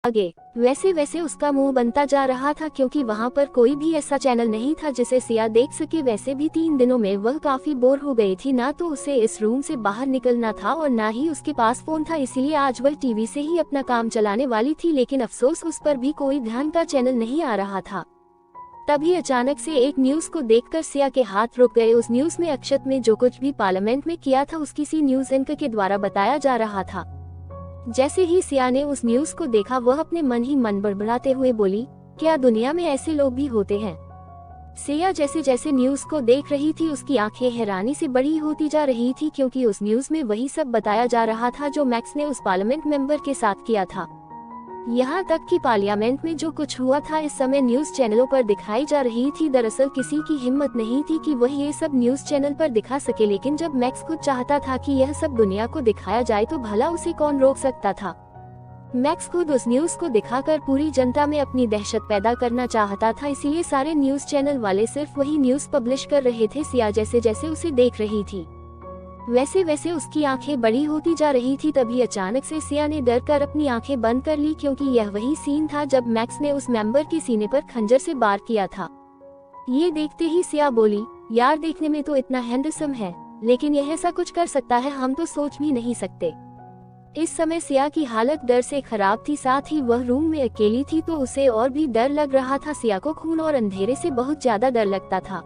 आगे वैसे वैसे उसका मुंह बनता जा रहा था, क्योंकि वहाँ पर कोई भी ऐसा चैनल नहीं था जिसे सिया देख सके। वैसे भी 3 दिनों में वह काफी बोर हो गई थी, ना तो उसे इस रूम से बाहर निकलना था और ना ही उसके पास फोन था, इसीलिए आज वह टीवी से ही अपना काम चलाने वाली थी। लेकिन अफसोस उस पर भी कोई ध्यान का चैनल नहीं आ रहा था। तभी अचानक से एक न्यूज को देखकर सिया के हाथ रुक गए। उस न्यूज में अक्षत ने जो कुछ भी पार्लियामेंट में किया था उसकी सी न्यूज एंकर के द्वारा बताया जा रहा था। जैसे ही सिया ने उस न्यूज को देखा, वह अपने मन ही मन बड़बड़ाते हुए बोली, क्या दुनिया में ऐसे लोग भी होते हैं। सिया जैसे जैसे न्यूज को देख रही थी, उसकी आंखें हैरानी से बड़ी होती जा रही थी, क्योंकि उस न्यूज में वही सब बताया जा रहा था जो मैक्स ने उस पार्लियामेंट मेंबर के साथ किया था। यहाँ तक कि पार्लियामेंट में जो कुछ हुआ था इस समय न्यूज चैनलों पर दिखाई जा रही थी। दरअसल किसी की हिम्मत नहीं थी कि वह ये सब न्यूज चैनल पर दिखा सके, लेकिन जब मैक्स खुद चाहता था कि यह सब दुनिया को दिखाया जाए तो भला उसे कौन रोक सकता था। मैक्स खुद उस न्यूज को दिखाकर पूरी जनता में अपनी दहशत पैदा करना चाहता था, इसीलिए सारे न्यूज चैनल वाले सिर्फ वही न्यूज पब्लिश कर रहे थे। सिया जैसे जैसे उसे देख रही थी वैसे वैसे उसकी आंखें बड़ी होती जा रही थी। तभी अचानक से सिया ने डर कर अपनी आंखें बंद कर ली, क्योंकि यह वही सीन था जब मैक्स ने उस मेंबर के सीने पर खंजर से वार किया था। ये देखते ही सिया बोली, यार देखने में तो इतना हैंडसम है, लेकिन यह ऐसा कुछ कर सकता है हम तो सोच भी नहीं सकते। इस समय सिया की हालत डर से खराब थी, साथ ही वह रूम में अकेली थी तो उसे और भी डर लग रहा था। सिया को खून और अंधेरे से बहुत ज्यादा डर लगता था।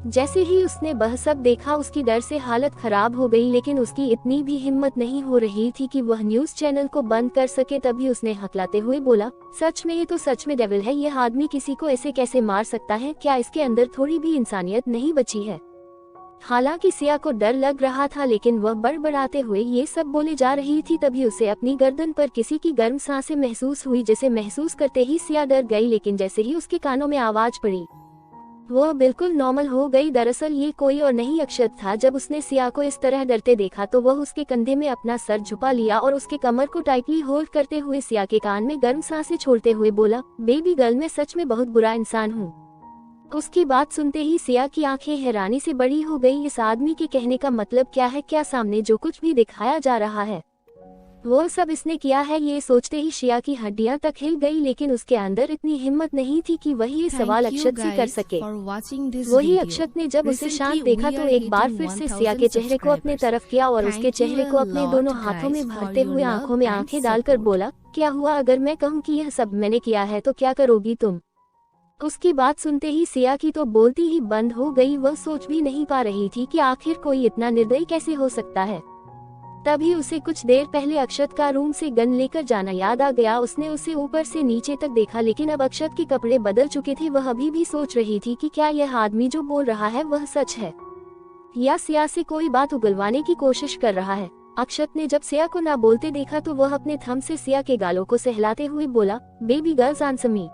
जैसे ही उसने वह सब देखा उसकी डर से हालत खराब हो गई, लेकिन उसकी इतनी भी हिम्मत नहीं हो रही थी कि वह न्यूज चैनल को बंद कर सके। तभी उसने हकलाते हुए बोला, सच में ये तो सच में डेविल है, यह आदमी किसी को ऐसे कैसे मार सकता है, क्या इसके अंदर थोड़ी भी इंसानियत नहीं बची है। हालांकि सिया को डर लग रहा था, लेकिन वह बड़बड़ाते हुए ये सब बोले जा रही थी। तभी उसे अपनी गर्दन पर किसी की गर्म सांसें महसूस हुई, जिसे महसूस करते ही सिया डर गई। लेकिन जैसे ही उसके कानों में आवाज पड़ी वह बिल्कुल नॉर्मल हो गई। दरअसल ये कोई और नहीं अक्षत था। जब उसने सिया को इस तरह डरते देखा तो वह उसके कंधे में अपना सर झुका लिया और उसके कमर को टाइटली होल्ड करते हुए सिया के कान में गर्म सांसें छोड़ते हुए बोला, बेबी गर्ल मैं सच में बहुत बुरा इंसान हूँ। उसकी बात सुनते ही सिया की आंखें हैरानी से बड़ी हो गई। इस आदमी के कहने का मतलब क्या है, क्या सामने जो कुछ भी दिखाया जा रहा है वो सब इसने किया है। ये सोचते ही सिया की हड्डियां तक हिल गई, लेकिन उसके अंदर इतनी हिम्मत नहीं थी कि वह ये सवाल अक्षत से कर सके। वही अक्षत ने जब उसे शांत देखा तो एक बार फिर से सिया के चेहरे को अपने तरफ किया और उसके चेहरे को अपने दोनों हाथों में भरते हुए आंखों में आंखें डालकर बोला, क्या हुआ अगर मैं कहूँ कि यह सब मैंने किया है तो क्या करोगी तुम। उसकी बात सुनते ही सिया की तो बोलती ही बंद हो गई। वह सोच भी नहीं पा रही थी कि आखिर कोई इतना निर्दयी कैसे हो सकता है। तभी उसे कुछ देर पहले अक्षत का रूम से गन लेकर जाना याद आ गया। उसने उसे ऊपर से नीचे तक देखा, लेकिन अब अक्षत के कपड़े बदल चुके थे। वह अभी भी सोच रही थी कि क्या यह आदमी जो बोल रहा है वह सच है या सिया से कोई बात उगलवाने की कोशिश कर रहा है। अक्षत ने जब सिया को ना बोलते देखा तो वह अपने थंब से सिया के गालों को सहलाते हुए बोला, बेबी गर्ल्स आंसर मी।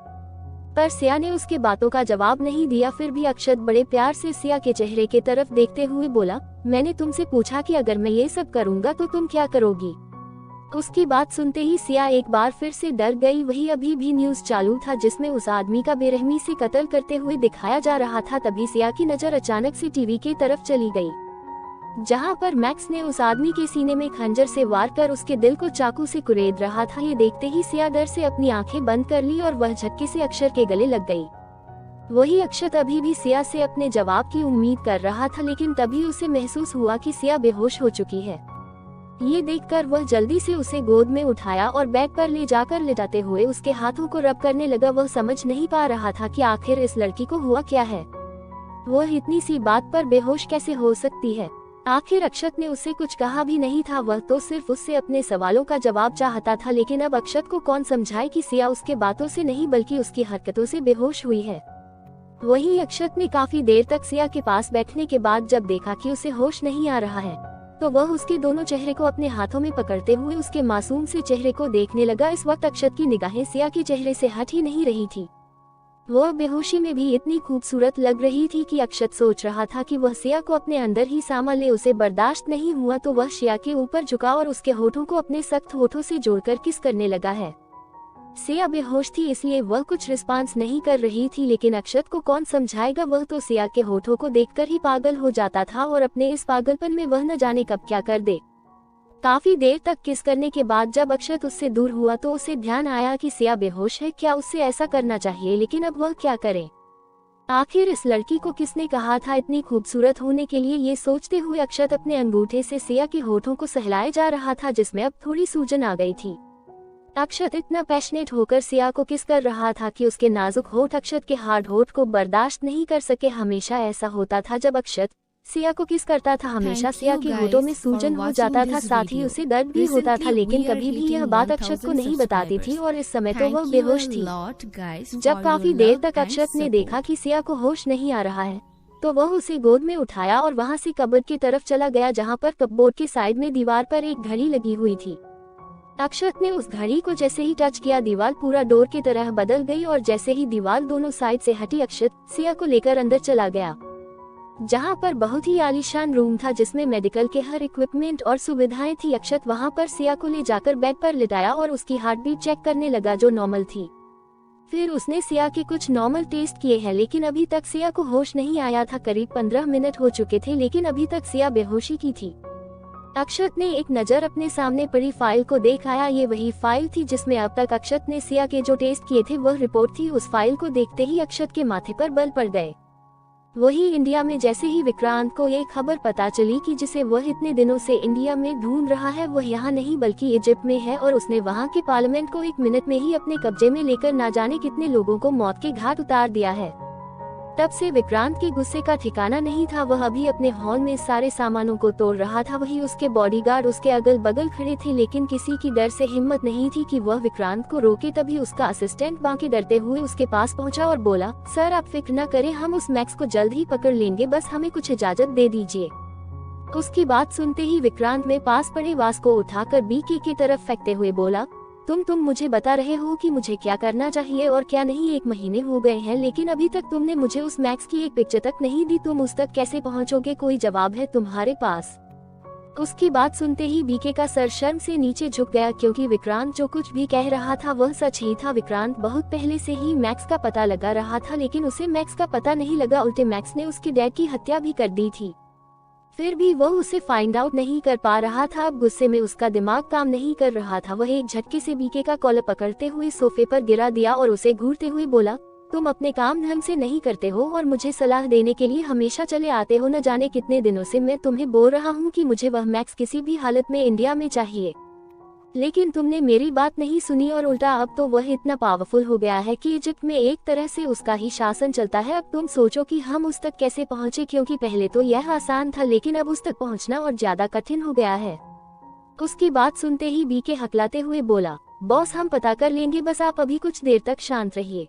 पर सिया ने उसके बातों का जवाब नहीं दिया। फिर भी अक्षत बड़े प्यार से सिया के चेहरे की तरफ देखते हुए बोला, मैंने तुमसे पूछा कि अगर मैं ये सब करूंगा तो तुम क्या करोगी। उसकी बात सुनते ही सिया एक बार फिर से डर गई। वही अभी भी न्यूज चालू था जिसमें उस आदमी का बेरहमी से कत्ल करते हुए दिखाया जा रहा था। तभी सिया की नजर अचानक से टीवी की तरफ चली गई, जहां पर मैक्स ने उस आदमी के सीने में खंजर से वार कर उसके दिल को चाकू से कुरेद रहा था। ये देखते ही सिया डर से अपनी आंखें बंद कर ली और वह झटके से अक्षर के गले लग गई। वही अक्षत अभी भी सिया से अपने जवाब की उम्मीद कर रहा था, लेकिन तभी उसे महसूस हुआ कि सिया बेहोश हो चुकी है। ये देखकर वह जल्दी से उसे गोद में उठाया और बेड पर ले जाकर लेटाते हुए उसके हाथों को रब करने लगा। वह समझ नहीं पा रहा था कि आखिर इस लड़की को हुआ क्या है, वह इतनी सी बात पर बेहोश कैसे हो सकती है। आखिर अक्षत ने उससे कुछ कहा भी नहीं था, वह तो सिर्फ उससे अपने सवालों का जवाब चाहता था। लेकिन अब अक्षत को कौन समझाए कि सिया उसके बातों से नहीं बल्कि उसकी हरकतों से बेहोश हुई है। वही अक्षत ने काफी देर तक सिया के पास बैठने के बाद जब देखा कि उसे होश नहीं आ रहा है तो वह उसके दोनों चेहरे को अपने हाथों में पकड़ते हुए उसके मासूम से चेहरे को देखने लगा। इस वक्त अक्षत की निगाहें सिया के चेहरे से हट ही नहीं रही थी। वह बेहोशी में भी इतनी खूबसूरत लग रही थी कि अक्षत सोच रहा था कि वह सिया को अपने अंदर ही सामा ले। उसे बर्दाश्त नहीं हुआ तो वह सिया के ऊपर झुका और उसके होठों को अपने सख्त होठों से जोड़कर किस करने लगा है। सिया बेहोश थी इसलिए वह कुछ रिस्पांस नहीं कर रही थी, लेकिन अक्षत को कौन समझाएगा। वह तो सिया के होठों को देखकर ही पागल हो जाता था और अपने इस पागलपन में वह न जाने कब क्या कर दे। काफी देर तक किस करने के बाद जब अक्षत उससे दूर हुआ तो उसे ध्यान आया कि सिया बेहोश है। क्या उससे ऐसा करना चाहिए, लेकिन अब वह क्या करे। आखिर इस लड़की को किसने कहा था इतनी खूबसूरत होने के लिए। ये सोचते हुए अक्षत अपने अंगूठे से सिया के होठों को सहलाए जा रहा था, जिसमें अब थोड़ी सूजन आ गई थी। अक्षत इतना पैशनेट होकर सिया को किस कर रहा था कि उसके नाजुक होठ अक्षत के हार्ड होठ को बर्दाश्त नहीं कर सके। हमेशा ऐसा होता था जब अक्षत सिया को किस करता था, हमेशा सिया के होठों में सूजन हो जाता था, साथ ही उसे दर्द भी होता था, लेकिन कभी भी यह बात अक्षत को नहीं बताती थी। और इस समय तो वह बेहोश थी। जब काफी देर तक अक्षत ने देखा कि सिया को होश नहीं आ रहा है, तो वह उसे गोद में उठाया और वहां से कबर्ड की तरफ चला गया, जहां पर कपबोर्ड के साइड में दीवार पर एक घड़ी लगी हुई थी। अक्षत ने उस घड़ी को जैसे ही टच किया, दीवार पूरा डोर की तरह बदल गई और जैसे ही दीवार दोनों साइड से हटी, अक्षत सिया को लेकर अंदर चला गया, जहां पर बहुत ही आलीशान रूम था जिसमें मेडिकल के हर इक्विपमेंट और सुविधाएं थी। अक्षत वहां पर सिया को ले जाकर बेड पर लिटाया और उसकी हार्ट बीट चेक करने लगा, जो नॉर्मल थी। फिर उसने सिया के कुछ नॉर्मल टेस्ट किए हैं, लेकिन अभी तक सिया को होश नहीं आया था। करीब 15 मिनट हो चुके थे, लेकिन अभी तक सिया बेहोशी की थी। अक्षत ने एक नजर अपने सामने पड़ी फाइल को देख आया। ये वही फाइल थी जिसमें अब तक अक्षत ने सिया के जो टेस्ट किए थे वह रिपोर्ट थी। उस फाइल को देखते ही अक्षत के माथे पर बल पड़ गए। वही इंडिया में जैसे ही विक्रांत को ये खबर पता चली कि जिसे वह इतने दिनों से इंडिया में ढूंढ रहा है वह यहाँ नहीं बल्कि इजिप्ट में है, और उसने वहाँ के पार्लियामेंट को 1 मिनट में ही अपने कब्जे में लेकर ना जाने कितने लोगों को मौत के घाट उतार दिया है। तब से विक्रांत के गुस्से का ठिकाना नहीं था। वह अभी अपने हॉल में सारे सामानों को तोड़ रहा था। वही उसके बॉडीगार्ड उसके अगल बगल खड़े थे, लेकिन किसी की डर से हिम्मत नहीं थी कि वह विक्रांत को रोके। तभी उसका असिस्टेंट बाकी डरते हुए उसके पास पहुंचा और बोला, सर आप फिक्र न करें, हम उस मैक्स को जल्द ही पकड़ लेंगे, बस हमें कुछ इजाजत दे दीजिए। उसकी बात सुनते ही विक्रांत में पास पड़े वास को उठाकर बीके की तरफ फेंकते हुए बोला, तुम मुझे बता रहे हो कि मुझे क्या करना चाहिए और क्या नहीं। 1 महीने हो गए हैं, लेकिन अभी तक तुमने मुझे उस मैक्स की एक पिक्चर तक नहीं दी। तुम उस तक कैसे पहुंचोगे? कोई जवाब है तुम्हारे पास? उसकी बात सुनते ही बीके का सर शर्म से नीचे झुक गया, क्योंकि विक्रांत जो कुछ भी कह रहा था वह सच ही था। विक्रांत बहुत पहले से ही मैक्स का पता लगा रहा था, लेकिन उसे मैक्स का पता नहीं लगा। उल्टे मैक्स ने उसके डैड की हत्या भी कर दी थी, फिर भी वह उसे फाइंड आउट नहीं कर पा रहा था। अब गुस्से में उसका दिमाग काम नहीं कर रहा था। वह एक झटके से बीके का कॉलर पकड़ते हुए सोफे पर गिरा दिया और उसे घूरते हुए बोला, तुम अपने काम ढंग से नहीं करते हो और मुझे सलाह देने के लिए हमेशा चले आते हो। न जाने कितने दिनों से मैं तुम्हें बोल रहा हूँ कि मुझे वह मैक्स किसी भी हालत में इंडिया में चाहिए, लेकिन तुमने मेरी बात नहीं सुनी और उल्टा अब तो वह इतना पावरफुल हो गया है कि इजिप्ट में एक तरह से उसका ही शासन चलता है। अब तुम सोचो कि हम उस तक कैसे पहुँचे, क्योंकि पहले तो यह आसान था, लेकिन अब उस तक पहुँचना और ज्यादा कठिन हो गया है। उसकी बात सुनते ही बीके हकलाते हुए बोला, बॉस हम पता कर लेंगे, बस आप अभी कुछ देर तक शांत रहिए।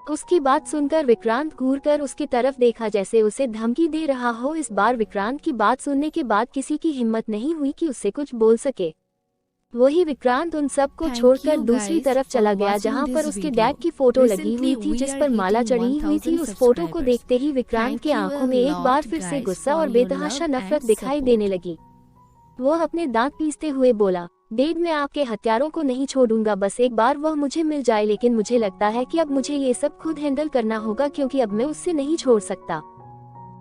उसकी बात सुनकर विक्रांत घूरकर उसकी तरफ देखा, जैसे उसे धमकी दे रहा हो। इस बार विक्रांत की बात सुनने के बाद किसी की हिम्मत नहीं हुई कि उससे कुछ बोल सके। वही विक्रांत उन सबको छोड़कर दूसरी तरफ चला गया, जहां पर उसके डैड की फोटो लगी हुई थी जिस पर माला चढ़ी हुई थी। उस फोटो को देखते ही विक्रांत के आंखों में एक बार फिर से गुस्सा और बेतहाशा नफरत दिखाई देने लगी। वह अपने दांत पीसते हुए बोला, डैड मैं आपके हत्यारों को नहीं छोड़ूंगा, बस एक बार वह मुझे मिल जाए, लेकिन मुझे लगता है कि अब मुझे ये सब खुद हैंडल करना होगा, क्योंकि अब मैं उससे नहीं छोड़ सकता।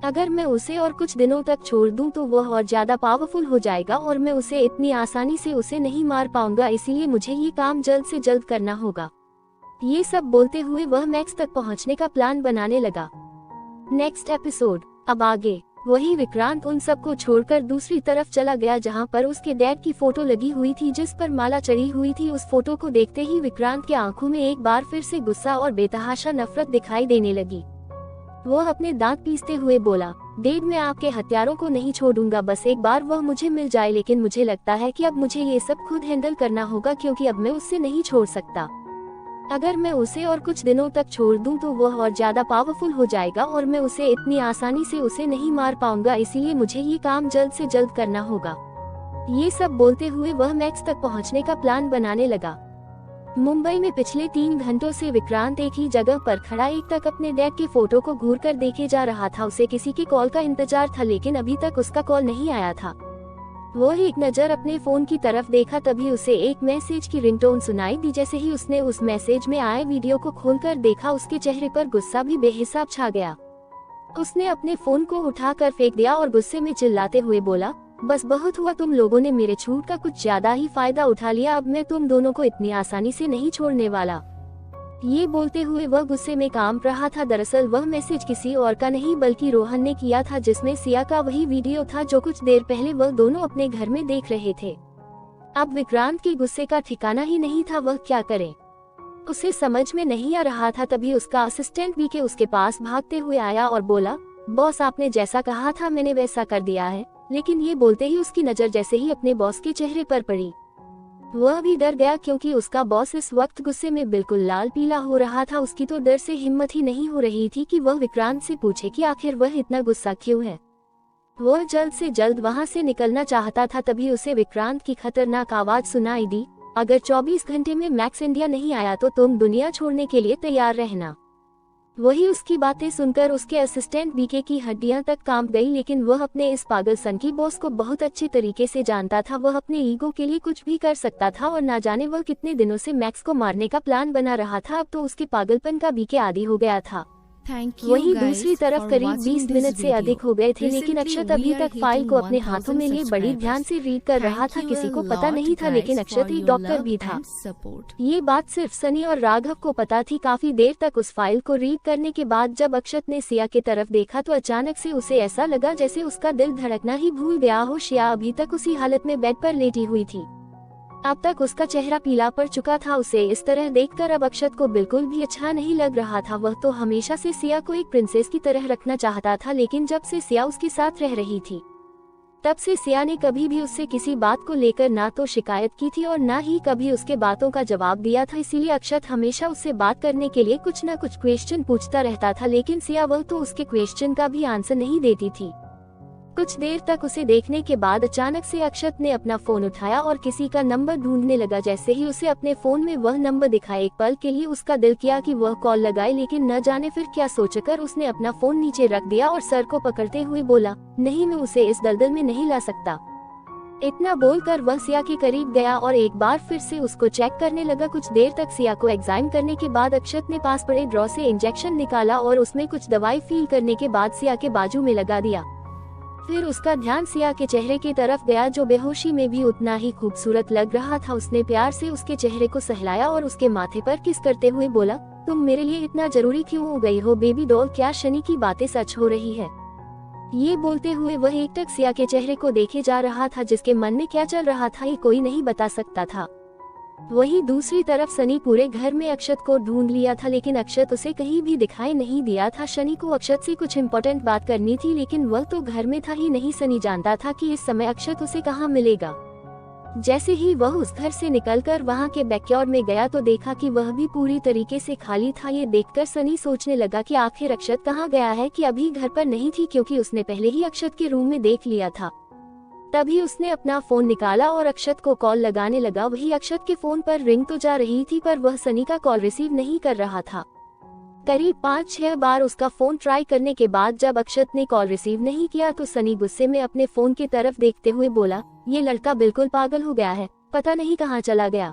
अगर मैं उसे और कुछ दिनों तक छोड़ दूं तो वह और ज्यादा पावरफुल हो जाएगा और मैं उसे इतनी आसानी से उसे नहीं मार पाऊंगा, इसीलिए मुझे ये काम जल्द से जल्द करना होगा। ये सब बोलते हुए वह मैक्स तक पहुंचने का प्लान बनाने लगा। नेक्स्ट एपिसोड अब आगे। वही विक्रांत उन सबको छोड़कर दूसरी तरफ चला गया, जहां पर उसके डैड की फोटो लगी हुई थी जिस पर माला चढ़ी हुई थी। उस फोटो को देखते ही विक्रांत के आंखों में एक बार फिर से गुस्सा और बेतहाशा नफरत दिखाई देने लगी। वह अपने दांत पीसते हुए बोला, डैड मैं आपके हत्यारों को नहीं छोड़ूंगा, बस एक बार वह मुझे मिल जाए, लेकिन मुझे लगता है कि अब मुझे ये सब खुद हैंडल करना होगा, क्योंकि अब मैं उससे नहीं छोड़ सकता। अगर मैं उसे और कुछ दिनों तक छोड़ दूं तो वह और ज्यादा पावरफुल हो जाएगा और मैं उसे इतनी आसानी से उसे नहीं मार पाऊंगा, इसीलिए मुझे ये काम जल्द से जल्द करना होगा। ये सब बोलते हुए वह मैक्स तक पहुंचने का प्लान बनाने लगा। मुंबई में पिछले 3 घंटों से विक्रांत एक ही जगह पर खड़ा एक तक अपने डैड की फोटो को घूरकर देखे जा रहा था। उसे किसी की कॉल का इंतजार था, लेकिन अभी तक उसका कॉल नहीं आया था। वह एक नजर अपने फोन की तरफ देखा, तभी उसे एक मैसेज की रिंगटोन सुनाई दी। जैसे ही उसने उस मैसेज में आए वीडियो को खोलकर देखा, उसके चेहरे पर गुस्सा भी बेहिसाब छा गया। उसने अपने फोन को उठाकर फेंक दिया और गुस्से में चिल्लाते हुए बोला, बस बहुत हुआ, तुम लोगों ने मेरे छूट का कुछ ज्यादा ही फायदा उठा लिया। अब मैं तुम दोनों को इतनी आसानी से नहीं छोड़ने वाला। ये बोलते हुए वह गुस्से में कांप रहा था। दरअसल वह मैसेज किसी और का नहीं बल्कि रोहन ने किया था, जिसमें सिया का वही वीडियो था जो कुछ देर पहले वह दोनों अपने घर में देख रहे थे। अब विक्रांत के गुस्से का ठिकाना ही नहीं था, वह क्या करे उसे समझ में नहीं आ रहा था। तभी उसका असिस्टेंट बीके उसके पास भागते हुए आया और बोला, बॉस आपने जैसा कहा था मैंने वैसा कर दिया है। लेकिन ये बोलते ही उसकी नजर जैसे ही अपने बॉस के चेहरे पर पड़ी, वह भी डर गया क्योंकि उसका बॉस इस वक्त गुस्से में बिल्कुल लाल पीला हो रहा था। उसकी तो डर से हिम्मत ही नहीं हो रही थी कि वह विक्रांत से पूछे कि आखिर वह इतना गुस्सा क्यों है। वह जल्द से जल्द वहां से निकलना चाहता था। तभी उसे विक्रांत की खतरनाक आवाज सुनाई दी, अगर 24 घंटे में मैक्स इंडिया नहीं आया तो तुम दुनिया छोड़ने के लिए तैयार रहना। वही उसकी बातें सुनकर उसके असिस्टेंट बीके की हड्डियां तक कांप गई। लेकिन वह अपने इस पागल सन की बॉस को बहुत अच्छी तरीके से जानता था। वह अपने ईगो के लिए कुछ भी कर सकता था और ना जाने वह कितने दिनों से मैक्स को मारने का प्लान बना रहा था। अब तो उसके पागलपन का बीके आदी हो गया था। वहीं दूसरी तरफ करीब 20 मिनट से अधिक हो गए थे, लेकिन अक्षत अभी तक फाइल को अपने हाथों में लिए बड़ी ध्यान से रीड कर रहा था। किसी को पता नहीं था, लेकिन अक्षत एक डॉक्टर भी था। ये बात सिर्फ सनी और राघव को पता थी। काफी देर तक उस फाइल को रीड करने के बाद जब अक्षत ने सिया की तरफ देखा तो अचानक से उसे ऐसा लगा जैसे उसका दिल धड़कना ही भूल गया हो। सिया अभी तक उसी हालत में बेड पर लेटी हुई थी। अब तक उसका चेहरा पीला पड़ चुका था। उसे इस तरह देखकर अब अक्षत को बिल्कुल भी अच्छा नहीं लग रहा था। वह तो हमेशा से सिया को एक प्रिंसेस की तरह रखना चाहता था, लेकिन जब से सिया उसके साथ रह रही थी तब से सिया ने कभी भी उससे किसी बात को लेकर ना तो शिकायत की थी और ना ही कभी उसके बातों का जवाब दिया था। इसीलिए अक्षत हमेशा उससे बात करने के लिए कुछ न कुछ क्वेश्चन पूछता रहता था, लेकिन सिया वह तो उसके क्वेश्चन का भी आंसर नहीं देती थी। कुछ देर तक उसे देखने के बाद अचानक से अक्षत ने अपना फोन उठाया और किसी का नंबर ढूंढने लगा। जैसे ही उसे अपने फोन में वह नंबर दिखा, एक पल के लिए उसका दिल किया कि वह कॉल लगाए, लेकिन न जाने फिर क्या सोचकर उसने अपना फोन नीचे रख दिया और सर को पकड़ते हुए बोला, नहीं मैं उसे इस दलदल में नहीं ला सकता। इतना बोलकर वह सिया के करीब गया और एक बार फिर से उसको चेक करने लगा। कुछ देर तक सिया को एग्जामिन करने के बाद अक्षत ने पास पड़े ड्रॉ से इंजेक्शन निकाला और उसमें कुछ दवाई फील करने के बाद सिया के बाजू में लगा दिया। फिर उसका ध्यान सिया के चेहरे की तरफ गया जो बेहोशी में भी उतना ही खूबसूरत लग रहा था। उसने प्यार से उसके चेहरे को सहलाया और उसके माथे पर किस करते हुए बोला, तुम मेरे लिए इतना जरूरी क्यों हो गई हो बेबी डॉल, क्या शनि की बातें सच हो रही है। ये बोलते हुए वह एकटक सिया के चेहरे को देखे जा रहा था। जिसके मन में क्या चल रहा था ये कोई नहीं बता सकता था। वहीं दूसरी तरफ सनी पूरे घर में अक्षत को ढूंढ लिया था, लेकिन अक्षत उसे कहीं भी दिखाई नहीं दिया था। शनि को अक्षत से कुछ इम्पोर्टेंट बात करनी थी, लेकिन वह तो घर में था ही नहीं। सनी जानता था कि इस समय अक्षत उसे कहाँ मिलेगा। जैसे ही वह उस घर से निकलकर वहां के बैकयार्ड में गया तो देखा कि वह भी पूरी तरीके से खाली था। ये देखकर सनी सोचने लगा कि आखिर अक्षत कहाँ गया है कि अभी घर पर नहीं थी, क्योंकि उसने पहले ही अक्षत के रूम में देख लिया था। तभी उसने अपना फोन निकाला और अक्षत को कॉल लगाने लगा। वही अक्षत के फोन पर रिंग तो जा रही थी, पर वह सनी का कॉल रिसीव नहीं कर रहा था। करीब 5-6 बार उसका फोन ट्राई करने के बाद जब अक्षत ने कॉल रिसीव नहीं किया तो सनी गुस्से में अपने फोन की तरफ देखते हुए बोला, ये लड़का बिल्कुल पागल हो गया है, पता नहीं कहाँ चला गया।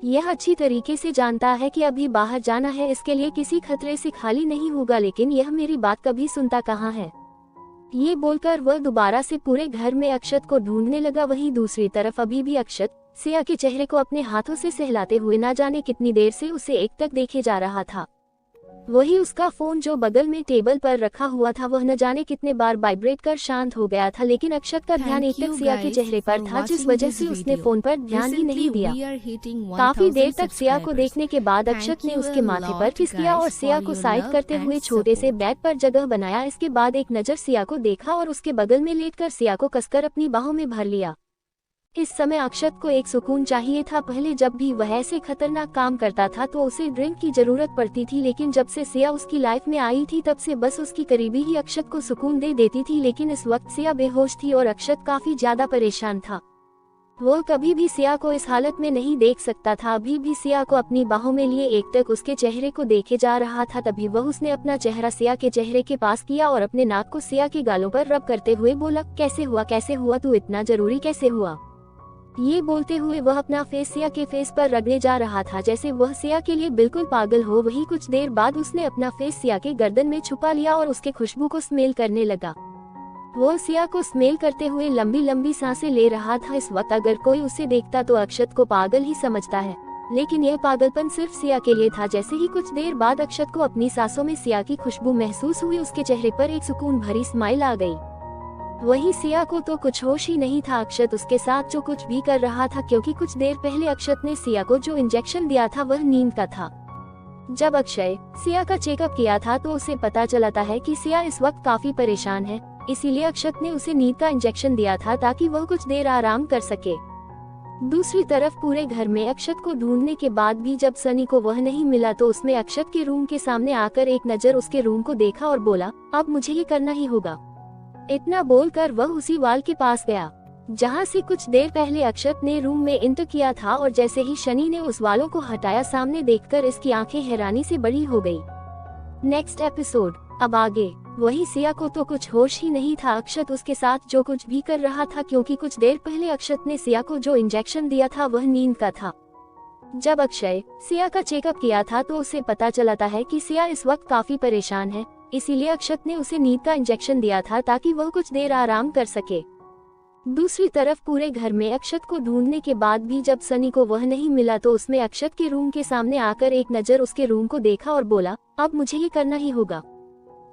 यह अच्छी तरीके से जानता है कि अभी बाहर जाना है, इसके लिए किसी खतरे से खाली नहीं होगा, लेकिन यह मेरी बात कभी सुनता कहाँ है। ये बोलकर वह दोबारा से पूरे घर में अक्षत को ढूंढने लगा। वहीं दूसरी तरफ अभी भी अक्षत सिया के चेहरे को अपने हाथों से सहलाते हुए ना जाने कितनी देर से उसे एकटक देखे जा रहा था। वही उसका फोन जो बगल में टेबल पर रखा हुआ था वह न जाने कितने बार वाइब्रेट कर शांत हो गया था, लेकिन अक्षत का ध्यान एकटक सिया के चेहरे पर था, जिस वजह से उसने फोन पर ध्यान ही नहीं दिया। काफी देर तक सिया को देखने के बाद अक्षत ने उसके माथे पर किस किया और सिया को साइड करते हुए छोटे से बेड पर जगह बनाया। इसके बाद एक नजर सिया को देखा और उसके बगल में लेटकर सिया को कसकर अपनी बाहों में भर लिया। इस समय अक्षत को एक सुकून चाहिए था। पहले जब भी वह ऐसे खतरनाक काम करता था तो उसे ड्रिंक की जरूरत पड़ती थी, लेकिन जब से सिया उसकी लाइफ में आई थी तब से बस उसकी करीबी ही अक्षत को सुकून दे देती थी। लेकिन इस वक्त सिया बेहोश थी और अक्षत काफी ज्यादा परेशान था। वो कभी भी सिया को इस हालत में नहीं देख सकता था। अभी भी सिया को अपनी बाहों में लिए एकटक उसके चेहरे को देखे जा रहा था। तभी वह उसने अपना चेहरा सिया के चेहरे के पास किया और अपने नाक को सिया के गालों पर रब करते हुए बोला, कैसे हुआ तू इतना जरूरी कैसे हुआ। ये बोलते हुए वह अपना फेस सिया के फेस पर रगड़े जा रहा था जैसे वह सिया के लिए बिल्कुल पागल हो। वही कुछ देर बाद उसने अपना फेस सिया के गर्दन में छुपा लिया और उसके खुशबू को स्मेल करने लगा। वो सिया को स्मेल करते हुए लंबी लंबी सांसें ले रहा था। इस वक्त अगर कोई उसे देखता तो अक्षत को पागल ही समझता है, लेकिन यह पागलपन सिर्फ सिया के लिए था। जैसे ही कुछ देर बाद अक्षत को अपनी सांसों में सिया की खुशबू महसूस हुई, उसके चेहरे पर एक सुकून भरी स्माइल आ गई। वही सिया को तो कुछ होश ही नहीं था अक्षत उसके साथ जो कुछ भी कर रहा था, क्योंकि कुछ देर पहले अक्षत ने सिया को जो इंजेक्शन दिया था वह नींद का था। जब अक्षय सिया का चेकअप किया था तो उसे पता चलता है कि सिया इस वक्त काफी परेशान है, इसीलिए अक्षत ने उसे नींद का इंजेक्शन दिया था ताकि वह कुछ देर आराम कर सके। दूसरी तरफ पूरे घर में अक्षत को ढूंढने के बाद भी जब सनी को वह नहीं मिला तो उसने अक्षत के रूम के सामने आकर एक नजर उसके रूम को देखा और बोला, अब मुझे ये करना ही होगा। इतना बोलकर वह उसी वाल के पास गया जहां से कुछ देर पहले अक्षत ने रूम में इंटर किया था, और जैसे ही शनि ने उस वालों को हटाया, सामने देखकर इसकी आंखें हैरानी से बड़ी हो गई। नेक्स्ट एपिसोड अब आगे। वही सिया को तो कुछ होश ही नहीं था अक्षत उसके साथ जो कुछ भी कर रहा था, क्योंकि कुछ देर पहले अक्षत ने सिया को जो इंजेक्शन दिया था वह नींद का था। जब अक्षय सिया का चेकअप किया था तो उसे पता चलता है कि सिया इस वक्त काफी परेशान है, इसीलिए अक्षत ने उसे नींद का इंजेक्शन दिया था ताकि वह कुछ देर आराम कर सके। दूसरी तरफ पूरे घर में अक्षत को ढूंढने के बाद भी जब सनी को वह नहीं मिला तो उसने अक्षत के रूम के सामने आकर एक नजर उसके रूम को देखा और बोला, अब मुझे ये करना ही होगा।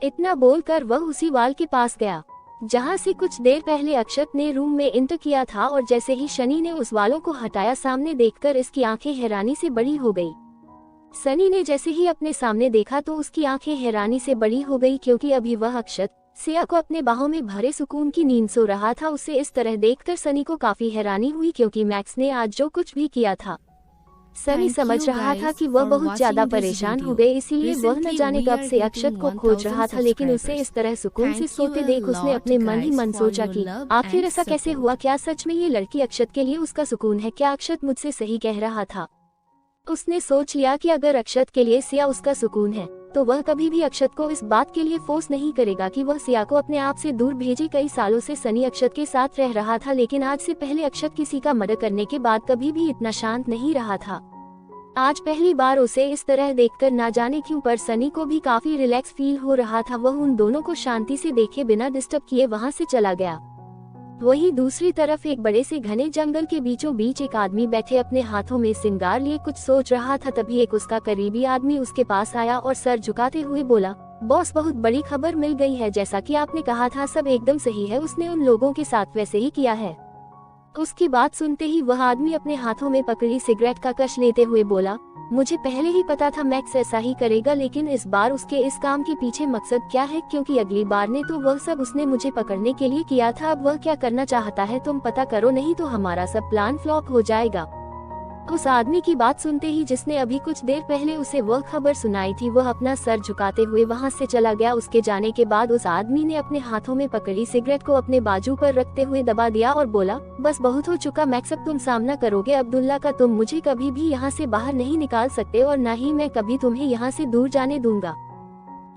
इतना बोलकर वह उसी वाल के पास गया जहां से कुछ देर पहले अक्षत ने रूम में इंटर किया था, और जैसे ही शनि ने उस वालों को हटाया, सामने देखकर इसकी आंखें हैरानी से बड़ी हो गई। सनी ने जैसे ही अपने सामने देखा तो उसकी आंखें हैरानी से बड़ी हो गई, क्योंकि अभी वह अक्षत सिया को अपने बाहों में भरे सुकून की नींद सो रहा था। उसे इस तरह देखकर सनी को काफी हैरानी हुई, क्योंकि मैक्स ने आज जो कुछ भी किया था सनी समझ रहा था कि वह बहुत ज्यादा परेशान हो गए, इसीलिए वह न जाने कब से अक्षत को खोज रहा था। लेकिन उसे इस तरह सुकून से सोते देख उसने अपने मन ही मन सोचा कि आखिर ऐसा कैसे हुआ, क्या सच में ये लड़की अक्षत के लिए उसका सुकून है, क्या अक्षत मुझसे सही कह रहा था। उसने सोच लिया कि अगर अक्षत के लिए सिया उसका सुकून है तो वह कभी भी अक्षत को इस बात के लिए फोर्स नहीं करेगा कि वह सिया को अपने आप से दूर भेजे। कई सालों से सनी अक्षत के साथ रह रहा था, लेकिन आज से पहले अक्षत किसी का मर्डर करने के बाद कभी भी इतना शांत नहीं रहा था। आज पहली बार उसे इस तरह देखकर ना जाने क्यों पर सनी को भी काफी रिलैक्स फील हो रहा था। वह उन दोनों को शांति से देखे बिना डिस्टर्ब किए वहां से चला गया। वहीं दूसरी तरफ एक बड़े से घने जंगल के बीचों बीच एक आदमी बैठे अपने हाथों में सिंगार लिए कुछ सोच रहा था। तभी एक उसका करीबी आदमी उसके पास आया और सर झुकाते हुए बोला, बॉस बहुत बड़ी खबर मिल गई है, जैसा कि आपने कहा था सब एकदम सही है, उसने उन लोगों के साथ वैसे ही किया है। उसकी बात सुनते ही वह आदमी अपने हाथों में पकड़ी सिगरेट का कश लेते हुए बोला, मुझे पहले ही पता था मैक्स ऐसा ही करेगा, लेकिन इस बार उसके इस काम के पीछे मकसद क्या है, क्योंकि अगली बार ने तो वह सब उसने मुझे पकड़ने के लिए किया था। अब वह क्या करना चाहता है तुम पता करो, नहीं तो हमारा सब प्लान फ्लॉप हो जाएगा। उस आदमी की बात सुनते ही जिसने अभी कुछ देर पहले उसे वह खबर सुनाई थी वह अपना सर झुकाते हुए वहां से चला गया। उसके जाने के बाद उस आदमी ने अपने हाथों में पकड़ी सिगरेट को अपने बाजू पर रखते हुए दबा दिया और बोला, बस बहुत हो चुका मैक्स, अब तुम सामना करोगे अब्दुल्ला का। तुम मुझे कभी भी यहाँ से बाहर नहीं निकाल सकते और न ही मैं कभी तुम्हें यहाँ से दूर जाने दूंगा।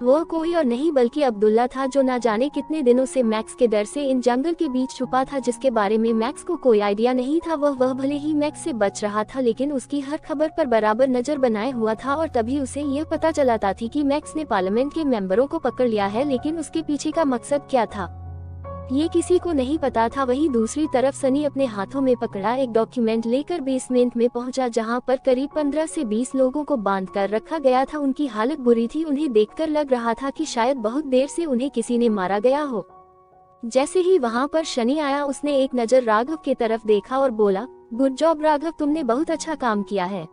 वो कोई और नहीं बल्कि अब्दुल्ला था, जो न जाने कितने दिनों से मैक्स के डर से इन जंगल के बीच छुपा था, जिसके बारे में मैक्स को कोई आइडिया नहीं था। वह भले ही मैक्स से बच रहा था, लेकिन उसकी हर खबर पर बराबर नजर बनाए हुआ था। और तभी उसे यह पता चलाता थी कि मैक्स ने पार्लियामेंट के मेंबरों को पकड़ लिया है, लेकिन उसके पीछे का मकसद क्या था ये किसी को नहीं पता था। वहीं दूसरी तरफ सनी अपने हाथों में पकड़ा एक डॉक्यूमेंट लेकर बेसमेंट में पहुंचा, जहां पर करीब 15 से 20 लोगों को बांध कर रखा गया था। उनकी हालत बुरी थी, उन्हें देखकर लग रहा था कि शायद बहुत देर से उन्हें किसी ने मारा गया हो। जैसे ही वहां पर शनि आया उसने एक नजर राघव की तरफ देखा और बोला, गुड जॉब राघव, तुमने बहुत अच्छा काम किया है।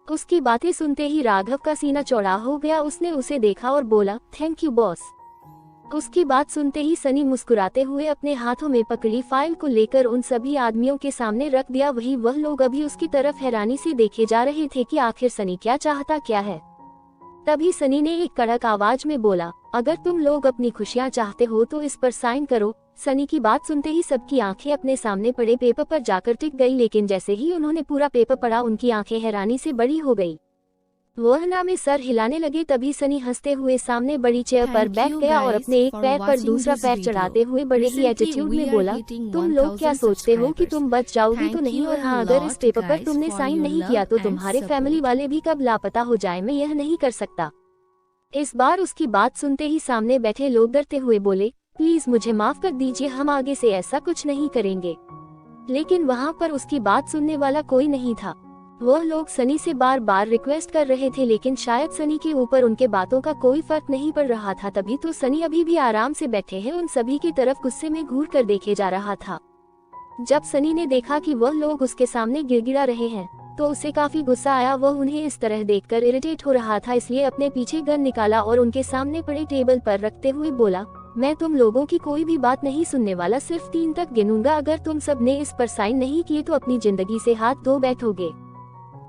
उसकी बातें सुनते ही राघव का सीना चौड़ा हो गया। उसने उसे देखा और बोला, थैंक यू बॉस। उसकी बात सुनते ही सनी मुस्कुराते हुए अपने हाथों में पकड़ी फाइल को लेकर उन सभी आदमियों के सामने रख दिया। वही वह लोग अभी उसकी तरफ हैरानी से देखे जा रहे थे कि आखिर सनी क्या चाहता क्या है। तभी सनी ने एक कड़क आवाज में बोला, अगर तुम लोग अपनी खुशियां चाहते हो तो इस पर साइन करो। सनी की बात सुनते ही सबकी आंखें अपने सामने पड़े पेपर पर जाकर टिक गई, लेकिन जैसे ही उन्होंने पूरा पेपर पढ़ा उनकी आंखें हैरानी से बड़ी हो गई। वह ना में सर हिलाने लगे। तभी सनी हंसते हुए सामने बड़ी चेयर पर बैठ गया और अपने एक पैर पर दूसरा पैर चढ़ाते हुए बड़े ही एटीट्यूड में बोला, तुम लोग क्या सोचते हो कि तुम बच जाओगी तो नहीं, और हाँ अगर इस पेपर पर तुमने साइन नहीं किया तो तुम्हारे फैमिली वाले भी कब लापता हो जाए, मैं यह नहीं कर सकता। इस बार उसकी बात सुनते ही सामने बैठे लोग डरते हुए बोले, प्लीज मुझे माफ कर दीजिए, हम आगे से ऐसा कुछ नहीं करेंगे। लेकिन वहाँ पर उसकी बात सुनने वाला कोई नहीं था। वह लोग सनी से बार बार रिक्वेस्ट कर रहे थे, लेकिन शायद सनी के ऊपर उनके बातों का कोई फर्क नहीं पड़ रहा था। तभी तो सनी अभी भी आराम से बैठे हैं, उन सभी की तरफ गुस्से में घूर कर देखे जा रहा था। जब सनी ने देखा कि वह लोग उसके सामने गिड़गिड़ा रहे हैं तो उसे काफी गुस्सा आया। वह उन्हें इस तरह देखकर इरिटेट हो रहा था, इसलिए अपने पीछे गन निकाला और उनके सामने पड़े टेबल पर रखते हुए बोला, मैं तुम लोगों की कोई भी बात नहीं सुनने वाला, सिर्फ 3 तक गिनूंगा। अगर तुम सब ने इस पर साइन नहीं किए तो अपनी जिंदगी से हाथ धो बैठोगे।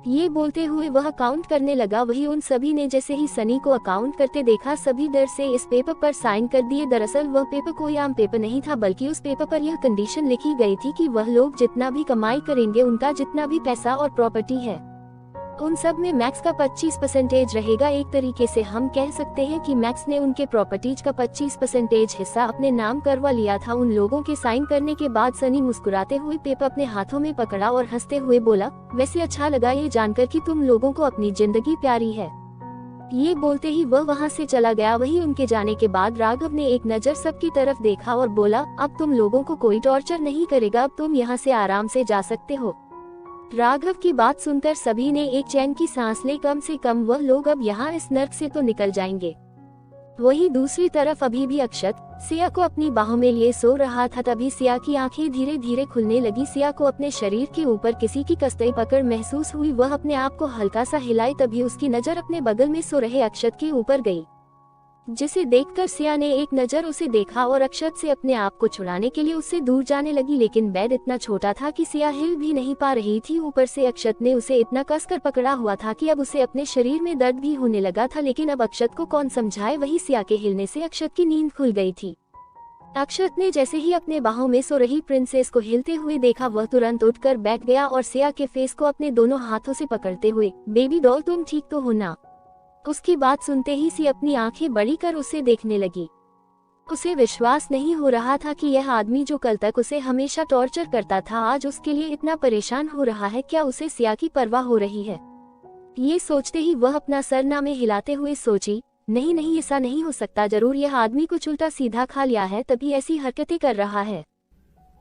ये बोलते हुए वह काउंट करने लगा। वही उन सभी ने जैसे ही सनी को अकाउंट करते देखा, सभी डर से इस पेपर पर साइन कर दिए। दरअसल वह पेपर कोई आम पेपर नहीं था, बल्कि उस पेपर पर यह कंडीशन लिखी गई थी कि वह लोग जितना भी कमाई करेंगे, उनका जितना भी पैसा और प्रॉपर्टी है, उन सब में मैक्स का 25% रहेगा। एक तरीके से हम कह सकते हैं कि मैक्स ने उनके प्रॉपर्टीज का 25% हिस्सा अपने नाम करवा लिया था। उन लोगों के साइन करने के बाद सनी मुस्कुराते हुए पेपर अपने हाथों में पकड़ा और हंसते हुए बोला, वैसे अच्छा लगा ये जानकर कि तुम लोगों को अपनी जिंदगी प्यारी है। ये बोलते ही वह वहाँ से चला गया। वही उनके जाने के बाद राघव ने एक नजर सबकी तरफ देखा और बोला, अब तुम लोगों को कोई टॉर्चर नहीं करेगा, अब तुम यहाँ से आराम से जा सकते हो। राघव की बात सुनकर सभी ने एक चैन की सांस ली। कम से कम वह लोग अब यहाँ इस नर्क से तो निकल जाएंगे। वहीं दूसरी तरफ अभी भी अक्षत सिया को अपनी बाहों में लिए सो रहा था। तभी सिया की आंखें धीरे धीरे खुलने लगी। सिया को अपने शरीर के ऊपर किसी की कस्ती पकड़ महसूस हुई। वह अपने आप को हल्का सा हिलाई, तभी उसकी नजर अपने बगल में सो रहे अक्षत के ऊपर गई, जिसे देखकर सिया ने एक नजर उसे देखा और अक्षत से अपने आप को छुड़ाने के लिए उससे दूर जाने लगी। लेकिन बेड इतना छोटा था कि सिया हिल भी नहीं पा रही थी। ऊपर से अक्षत ने उसे इतना कसकर पकड़ा हुआ था कि अब उसे अपने शरीर में दर्द भी होने लगा था। लेकिन अब अक्षत को कौन समझाए। वही सिया के हिलने से अक्षत की नींद खुल गई थी। अक्षत ने जैसे ही अपने बाहों में सो रही प्रिंसेस को हिलते हुए देखा, वह तुरंत उठकर बैठ गया और सिया के फेस को अपने दोनों हाथों से पकड़ते हुए, बेबी डॉल तुम ठीक तो हो ना। उसकी बात सुनते ही सी अपनी आंखें बड़ी कर उसे देखने लगी। उसे विश्वास नहीं हो रहा था कि यह आदमी जो कल तक उसे हमेशा टॉर्चर करता था, आज उसके लिए इतना परेशान हो रहा है। क्या उसे सिया की परवाह हो रही है? ये सोचते ही वह अपना सर में हिलाते हुए सोची, नहीं नहीं, ऐसा नहीं हो सकता, जरूर यह आदमी कुछ उल्टा सीधा खा लिया है तभी ऐसी हरकतें कर रहा है।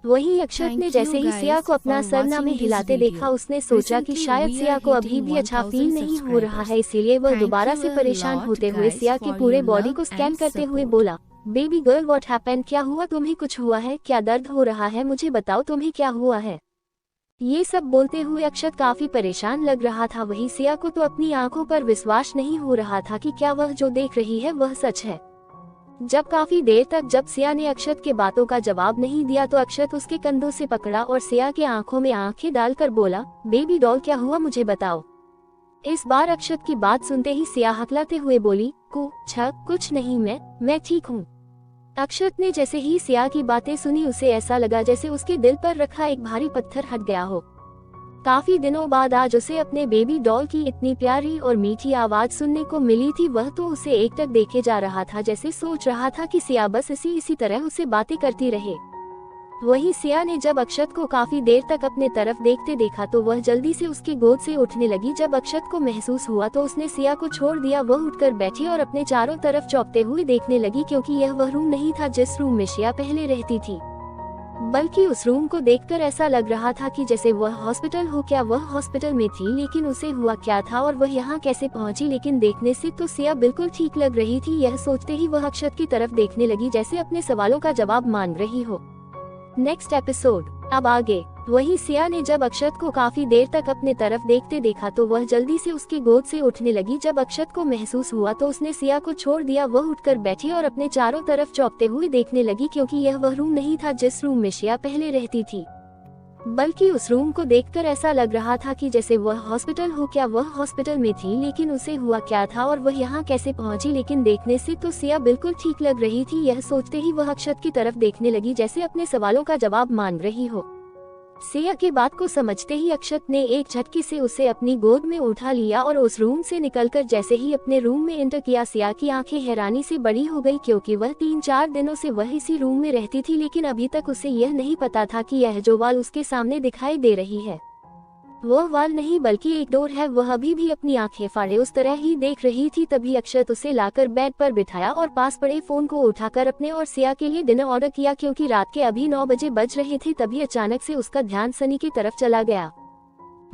वहीं अक्षत ने जैसे ही सिया को अपना सरना में हिलाते देखा, उसने सोचा कि शायद सिया को अभी भी अच्छा फील नहीं हो रहा है, इसीलिए वह दोबारा से परेशान होते हुए सिया की पूरे बॉडी को स्कैन करते हुए बोला, बेबी गर्ल व्हाट हैपेंड, क्या हुआ? तुम्हें कुछ हुआ है क्या? दर्द हो रहा है? मुझे बताओ तुम्हें क्या हुआ है? ये सब बोलते हुए अक्षत काफी परेशान लग रहा था। वही सिया को तो अपनी आंखों पर विश्वास नहीं हो रहा था कि क्या वह जो देख रही है वह सच है। जब काफी देर तक जब सिया ने अक्षत के बातों का जवाब नहीं दिया तो अक्षत उसके कंधों से पकड़ा और सिया के आंखों में आंखें डालकर बोला, बेबी डॉल क्या हुआ मुझे बताओ। इस बार अक्षत की बात सुनते ही सिया हकलाते हुए बोली, कुछ नहीं, मैं ठीक हूँ। अक्षत ने जैसे ही सिया की बातें सुनी, उसे ऐसा लगा जैसे उसके दिल पर रखा एक भारी पत्थर हट गया हो। काफी दिनों बाद आज उसे अपने बेबी डॉल की इतनी प्यारी और मीठी आवाज सुनने को मिली थी। वह तो उसे एकटक देखे जा रहा था, जैसे सोच रहा था कि सिया बस इसी तरह उसे बातें करती रहे। वही सिया ने जब अक्षत को काफी देर तक अपने तरफ देखते देखा तो वह जल्दी से उसकी गोद से उठने लगी। जब अक्षत को महसूस हुआ तो उसने सिया को छोड़ दिया। वह उठकर बैठी और अपने चारों तरफ चौंकते हुए देखने लगी, क्योंकि यह वह रूम नहीं था जिस रूम में सिया पहले रहती थी, बल्कि उस रूम को देखकर ऐसा लग रहा था कि जैसे वह हॉस्पिटल हो। क्या वह हॉस्पिटल में थी? लेकिन उसे हुआ क्या था और वह यहाँ कैसे पहुँची? लेकिन देखने से तो सिया बिल्कुल ठीक लग रही थी। यह सोचते ही वह अक्षत की तरफ देखने लगी जैसे अपने सवालों का जवाब मांग रही हो। नेक्स्ट एपिसोड अब आगे। वही सिया ने जब अक्षत को काफी देर तक अपने तरफ देखते देखा तो वह जल्दी से उसकी गोद से उठने लगी। जब अक्षत को महसूस हुआ तो उसने सिया को छोड़ दिया। वह उठकर बैठी और अपने चारों तरफ चौंकते हुए देखने लगी, क्योंकि यह वह रूम नहीं था जिस रूम में सिया पहले रहती थी, बल्कि उस रूम को देखकर ऐसा लग रहा था कि जैसे वह हॉस्पिटल हो। क्या वह हॉस्पिटल में थी? लेकिन उसे हुआ क्या था और वह यहाँ कैसे पहुँची? लेकिन देखने से तो सिया बिल्कुल ठीक लग रही थी। यह सोचते ही वह अक्षत की तरफ देखने लगी जैसे अपने सवालों का जवाब मांग रही हो। सिया की बात को समझते ही अक्षत ने एक झटके से उसे अपनी गोद में उठा लिया और उस रूम से निकलकर जैसे ही अपने रूम में एंटर किया, सिया की आंखें हैरानी से बड़ी हो गई, क्योंकि वह 3-4 दिनों से वह इसी रूम में रहती थी। लेकिन अभी तक उसे यह नहीं पता था कि यह जो वाल उसके सामने दिखाई दे रही है वो वाल नहीं बल्कि एक डोर है। वह अभी भी अपनी आंखें फाड़े उस तरह ही देख रही थी। तभी अक्षत उसे लाकर बेड पर बिठाया और पास पड़े फोन को उठाकर अपने और सिया के लिए डिनर ऑर्डर किया। क्योंकि रात के अभी 9 बजे बज रहे थे। तभी अचानक से उसका ध्यान सनी की तरफ चला गया।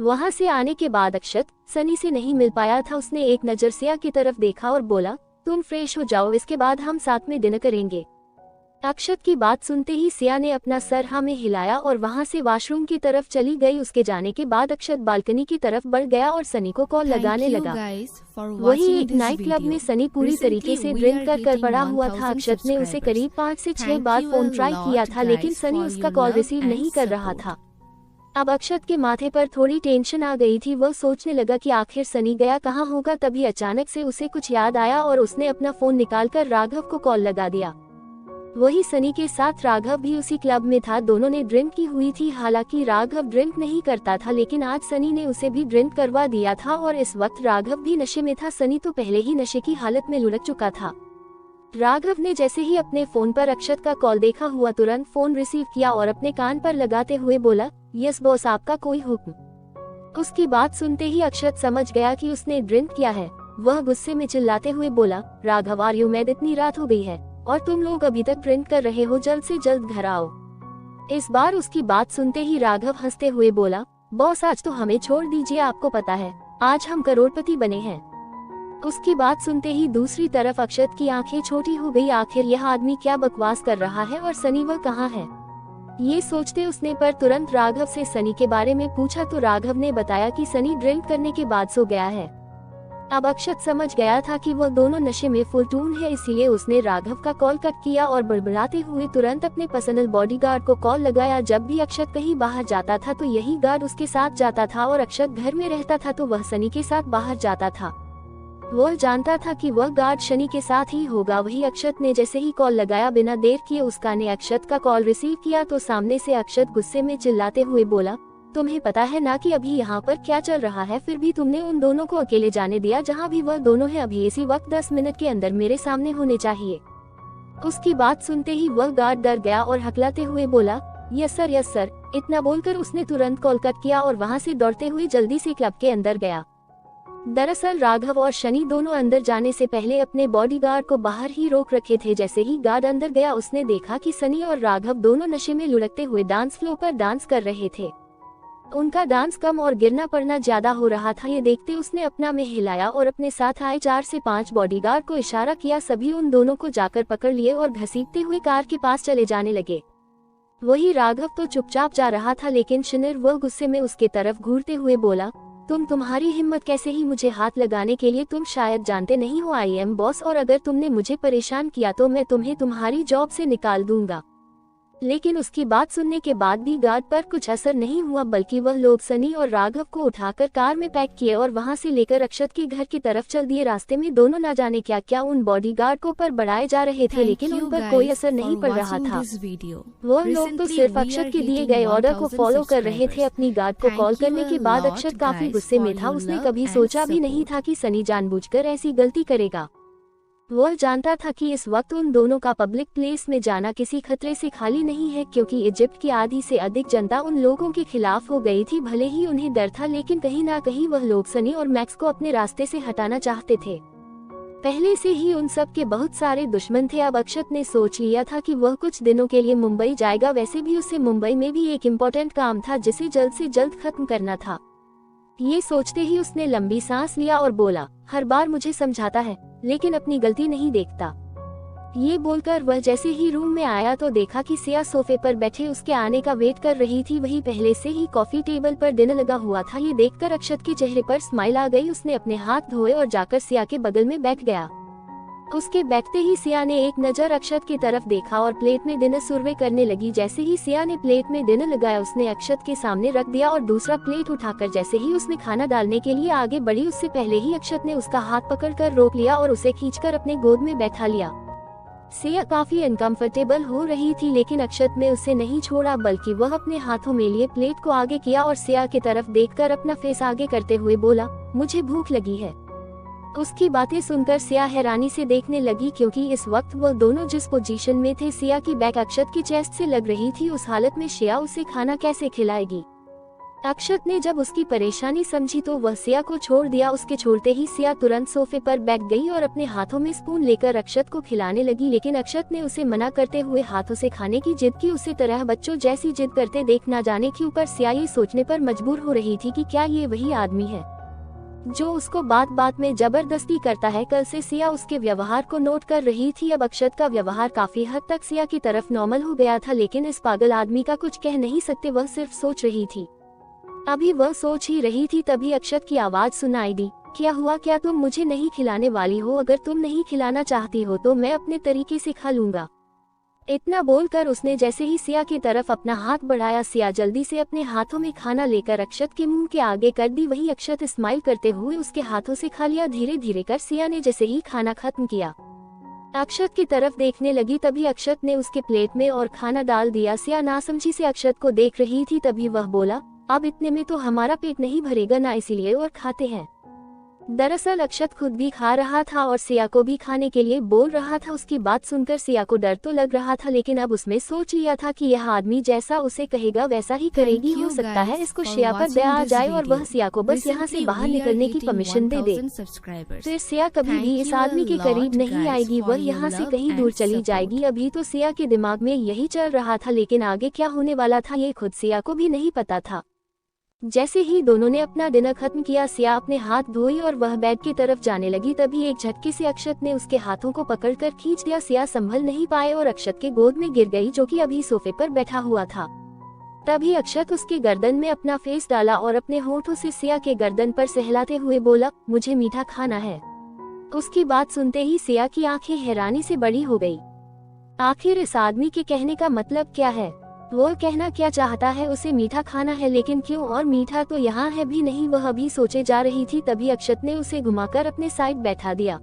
वहां से आने के बाद अक्षत सनी से नहीं मिल पाया था। उसने एक नजर सिया की तरफ देखा और बोला, तुम फ्रेश हो जाओ, इसके बाद हम साथ में डिनर करेंगे। अक्षत की बात सुनते ही सिया ने अपना सर हाँ में हिलाया और वहां से वॉशरूम की तरफ चली गई। उसके जाने के बाद अक्षत बालकनी की तरफ बढ़ गया और सनी को कॉल लगाने लगा। वही एक नाइट क्लब में सनी पूरी तरीके से ड्रिंक कर पड़ा हुआ था। अक्षत ने उसे करीब 5 से 6 बार फोन ट्राई किया था, लेकिन सनी उसका कॉल रिसीव नहीं कर रहा था। अब अक्षत के माथे पर थोड़ी टेंशन आ गई थी। वह सोचने लगा कि आखिर सनी गया कहाँ होगा। तभी अचानक से उसे कुछ याद आया और उसने अपना फोन निकालकर राघव को कॉल लगा दिया। वही सनी के साथ राघव भी उसी क्लब में था। दोनों ने ड्रिंक की हुई थी। हालांकि राघव ड्रिंक नहीं करता था, लेकिन आज सनी ने उसे भी ड्रिंक करवा दिया था और इस वक्त राघव भी नशे में था। सनी तो पहले ही नशे की हालत में लुढ़क चुका था। राघव ने जैसे ही अपने फोन पर अक्षत का कॉल देखा हुआ तुरंत फोन रिसीव किया और अपने कान पर लगाते हुए बोला, यस बॉस, आपका कोई हुक्म। उसकी बात सुनते ही अक्षत समझ गया कि उसने ड्रिंक किया है। वह गुस्से में चिल्लाते हुए बोला, राघव आर यू मैड, इतनी रात हो गई है और तुम लोग अभी तक ड्रिंक कर रहे हो, जल्द से जल्द घर आओ। इस बार उसकी बात सुनते ही राघव हंसते हुए बोला, बॉस आज तो हमें छोड़ दीजिए, आपको पता है आज हम करोड़पति बने हैं। उसकी बात सुनते ही दूसरी तरफ अक्षत की आंखें छोटी हो गई। आखिर यह आदमी क्या बकवास कर रहा है और सनी वह कहाँ है? ये सोचते उसने पर तुरंत राघव से सनी के बारे में पूछा तो राघव ने बताया कि सनी ड्रिंक करने के बाद सो गया है। अब अक्षत समझ गया था कि वह दोनों नशे में फुल टून है, इसलिए उसने राघव का कॉल कट किया और बड़बड़ाते हुए तुरंत अपने पर्सनल बॉडीगार्ड को कॉल लगाया। जब भी अक्षत कहीं बाहर जाता था तो यही गार्ड उसके साथ जाता था और अक्षत घर में रहता था तो वह सनी के साथ बाहर जाता था। वह जानता था कि वह गार्ड शनि के साथ ही होगा। वही अक्षत ने जैसे ही कॉल लगाया, बिना देर किए उसका ने अक्षत का कॉल रिसीव किया तो सामने से अक्षत गुस्से में चिल्लाते हुए बोला, तुम्हें पता है ना कि अभी यहाँ पर क्या चल रहा है, फिर भी तुमने उन दोनों को अकेले जाने दिया। जहाँ भी वह दोनों है अभी इसी वक्त 10 मिनट के अंदर मेरे सामने होने चाहिए। उसकी बात सुनते ही वह गार्ड डर गया और हकलाते हुए बोला, यस सर। इतना बोलकर उसने तुरंत कॉल कट किया और वहाँ से दौड़ते हुए जल्दी से क्लब के अंदर गया। दरअसल राघव और शनि दोनों अंदर जाने से पहले अपने बॉडीगार्ड को बाहर ही रोक रखे थे। जैसे ही गार्ड अंदर गया उसने देखा कि सनी और राघव दोनों नशे में लुढ़कते हुए डांस फ्लोर पर डांस कर रहे थे। उनका डांस कम और गिरना पड़ना ज्यादा हो रहा था। ये देखते उसने अपना में हिलाया और अपने साथ आए 4 से 5 बॉडीगार्ड को इशारा किया। सभी उन दोनों को जाकर पकड़ लिए और घसीटते हुए कार के पास चले जाने लगे। वही राघव तो चुपचाप जा रहा था, लेकिन शिनिर वह गुस्से में उसके तरफ घूरते हुए बोला, तुम्हारी हिम्मत कैसे ही मुझे हाथ लगाने के लिए? तुम शायद जानते नहीं हो आई एम बॉस, और अगर तुमने मुझे परेशान किया तो मैं तुम्हें तुम्हारी जॉब से निकाल दूंगा। लेकिन उसकी बात सुनने के बाद भी गार्ड पर कुछ असर नहीं हुआ, बल्कि वह लोग सनी और राघव को उठाकर कार में पैक किए और वहां से लेकर अक्षत के घर की तरफ चल दिए। रास्ते में दोनों न जाने क्या क्या उन बॉडीगार्ड को पर बढ़ाए जा रहे थे, लेकिन उन पर कोई असर नहीं पड़ रहा था। वो लोग तो सिर्फ अक्षत के दिए गए ऑर्डर को फॉलो कर रहे थे। अपनी गार्ड को कॉल करने के बाद अक्षत काफी गुस्से में था। उसने कभी सोचा भी नहीं था कि सनी जानबूझकर ऐसी गलती करेगा। वह जानता था कि इस वक्त उन दोनों का पब्लिक प्लेस में जाना किसी खतरे से खाली नहीं है, क्योंकि इजिप्ट की आधी से अधिक जनता उन लोगों के खिलाफ हो गई थी। भले ही उन्हें डर था, लेकिन कहीं ना कहीं वह लोग सनी और मैक्स को अपने रास्ते से हटाना चाहते थे। पहले से ही उन सब के बहुत सारे दुश्मन थे। अब अक्षत ने सोच लिया था कि वह कुछ दिनों के लिए मुंबई जाएगा। वैसे भी उसे मुंबई में भी एक इम्पोर्टेंट काम था जिसे जल्द से जल्द खत्म करना था। ये सोचते ही उसने लंबी सांस लिया और बोला, हर बार मुझे समझाता है लेकिन अपनी गलती नहीं देखता। ये बोलकर वह जैसे ही रूम में आया तो देखा कि सिया सोफे पर बैठे उसके आने का वेट कर रही थी। वही पहले से ही कॉफी टेबल पर डिनर लगा हुआ था। ये देखकर अक्षत के चेहरे पर स्माइल आ गई। उसने अपने हाथ धोए और जाकर सिया के बगल में बैठ गया। उसके बैठते ही सिया ने एक नजर अक्षत की तरफ देखा और प्लेट में डिनर सर्वे करने लगी। जैसे ही सिया ने प्लेट में डिनर लगाया उसने अक्षत के सामने रख दिया और दूसरा प्लेट उठाकर जैसे ही उसने खाना डालने के लिए आगे बढ़ी, उससे पहले ही अक्षत ने उसका हाथ पकड़कर रोक लिया और उसे खींचकर अपने गोद में बैठा लिया। सिया काफी अनकंफर्टेबल हो रही थी, लेकिन अक्षत ने उसे नहीं छोड़ा, बल्कि वह अपने हाथों में लिए प्लेट को आगे किया और सिया की तरफ देखकर अपना फेस आगे करते हुए बोला, मुझे भूख लगी है। उसकी बातें सुनकर सिया हैरानी से देखने लगी, क्योंकि इस वक्त वो दोनों जिस पोजीशन में थे, सिया की बैक अक्षत की चेस्ट से लग रही थी। उस हालत में सिया उसे खाना कैसे खिलाएगी? अक्षत ने जब उसकी परेशानी समझी तो वह सिया को छोड़ दिया। उसके छोड़ते ही सिया तुरंत सोफे पर बैठ गई और अपने हाथों में स्पून लेकर अक्षत को खिलाने लगी, लेकिन अक्षत ने उसे मना करते हुए हाथों से खाने की जिद की। उसे तरह बच्चों जैसी जिद करते देख ना जाने क्यों पर सिया ये सोचने पर मजबूर हो रही थी कि क्या ये वही आदमी है जो उसको बात बात में जबरदस्ती करता है। कल से सिया उसके व्यवहार को नोट कर रही थी। अब अक्षत का व्यवहार काफी हद तक सिया की तरफ नॉर्मल हो गया था, लेकिन इस पागल आदमी का कुछ कह नहीं सकते, वह सिर्फ सोच रही थी। अभी वह सोच ही रही थी तभी अक्षत की आवाज सुनाई दी। क्या हुआ? क्या तुम मुझे नहीं खिलाने वाली हो? अगर तुम नहीं खिलाना चाहती हो तो मैं अपने तरीके से खा लूंगा। इतना बोलकर उसने जैसे ही सिया की तरफ अपना हाथ बढ़ाया, सिया जल्दी से अपने हाथों में खाना लेकर अक्षत के मुंह के आगे कर दी। वही अक्षत स्माइल करते हुए उसके हाथों से खा लिया। धीरे धीरे कर सिया ने जैसे ही खाना खत्म किया, अक्षत की तरफ देखने लगी, तभी अक्षत ने उसके प्लेट में और खाना डाल दिया। सिया नासमझी से अक्षत को देख रही थी, तभी वह बोला, अब इतने में तो हमारा पेट नहीं भरेगा ना, इसीलिए और खाते हैं। दरअसल अक्षत खुद भी खा रहा था और सिया को भी खाने के लिए बोल रहा था। उसकी बात सुनकर सिया को डर तो लग रहा था, लेकिन अब उसने सोच लिया था कि यह आदमी जैसा उसे कहेगा वैसा ही करेगी। हो सकता है इसको सिया पर दया आ जाए और वह सिया को बस यहाँ से बाहर निकलने की परमिशन दे दे। फिर सिया कभी भी इस आदमी के करीब नहीं आएगी, वह यहाँ से कहीं दूर चली जाएगी। अभी तो सिया के दिमाग में यही चल रहा था, लेकिन आगे क्या होने वाला था ये खुद सिया को भी नहीं पता था। जैसे ही दोनों ने अपना डिनर खत्म किया, सिया अपने हाथ धोई और वह बेड की तरफ जाने लगी, तभी एक झटके से अक्षत ने उसके हाथों को पकड़कर खींच दिया। सिया संभल नहीं पाए और अक्षत के गोद में गिर गई, जो कि अभी सोफे पर बैठा हुआ था। तभी अक्षत उसके गर्दन में अपना फेस डाला और अपने होठों से सिया के गर्दन पर सहलाते हुए बोला, मुझे मीठा खाना है। उसकी बात सुनते ही सिया की आंखें हैरानी से बड़ी हो गई। आखिर इस आदमी के कहने का मतलब क्या है? वो कहना क्या चाहता है? उसे मीठा खाना है, लेकिन क्यों? और मीठा तो यहाँ है भी नहीं। वह अभी सोचे जा रही थी, तभी अक्षत ने उसे घुमाकर अपने साइड बैठा दिया।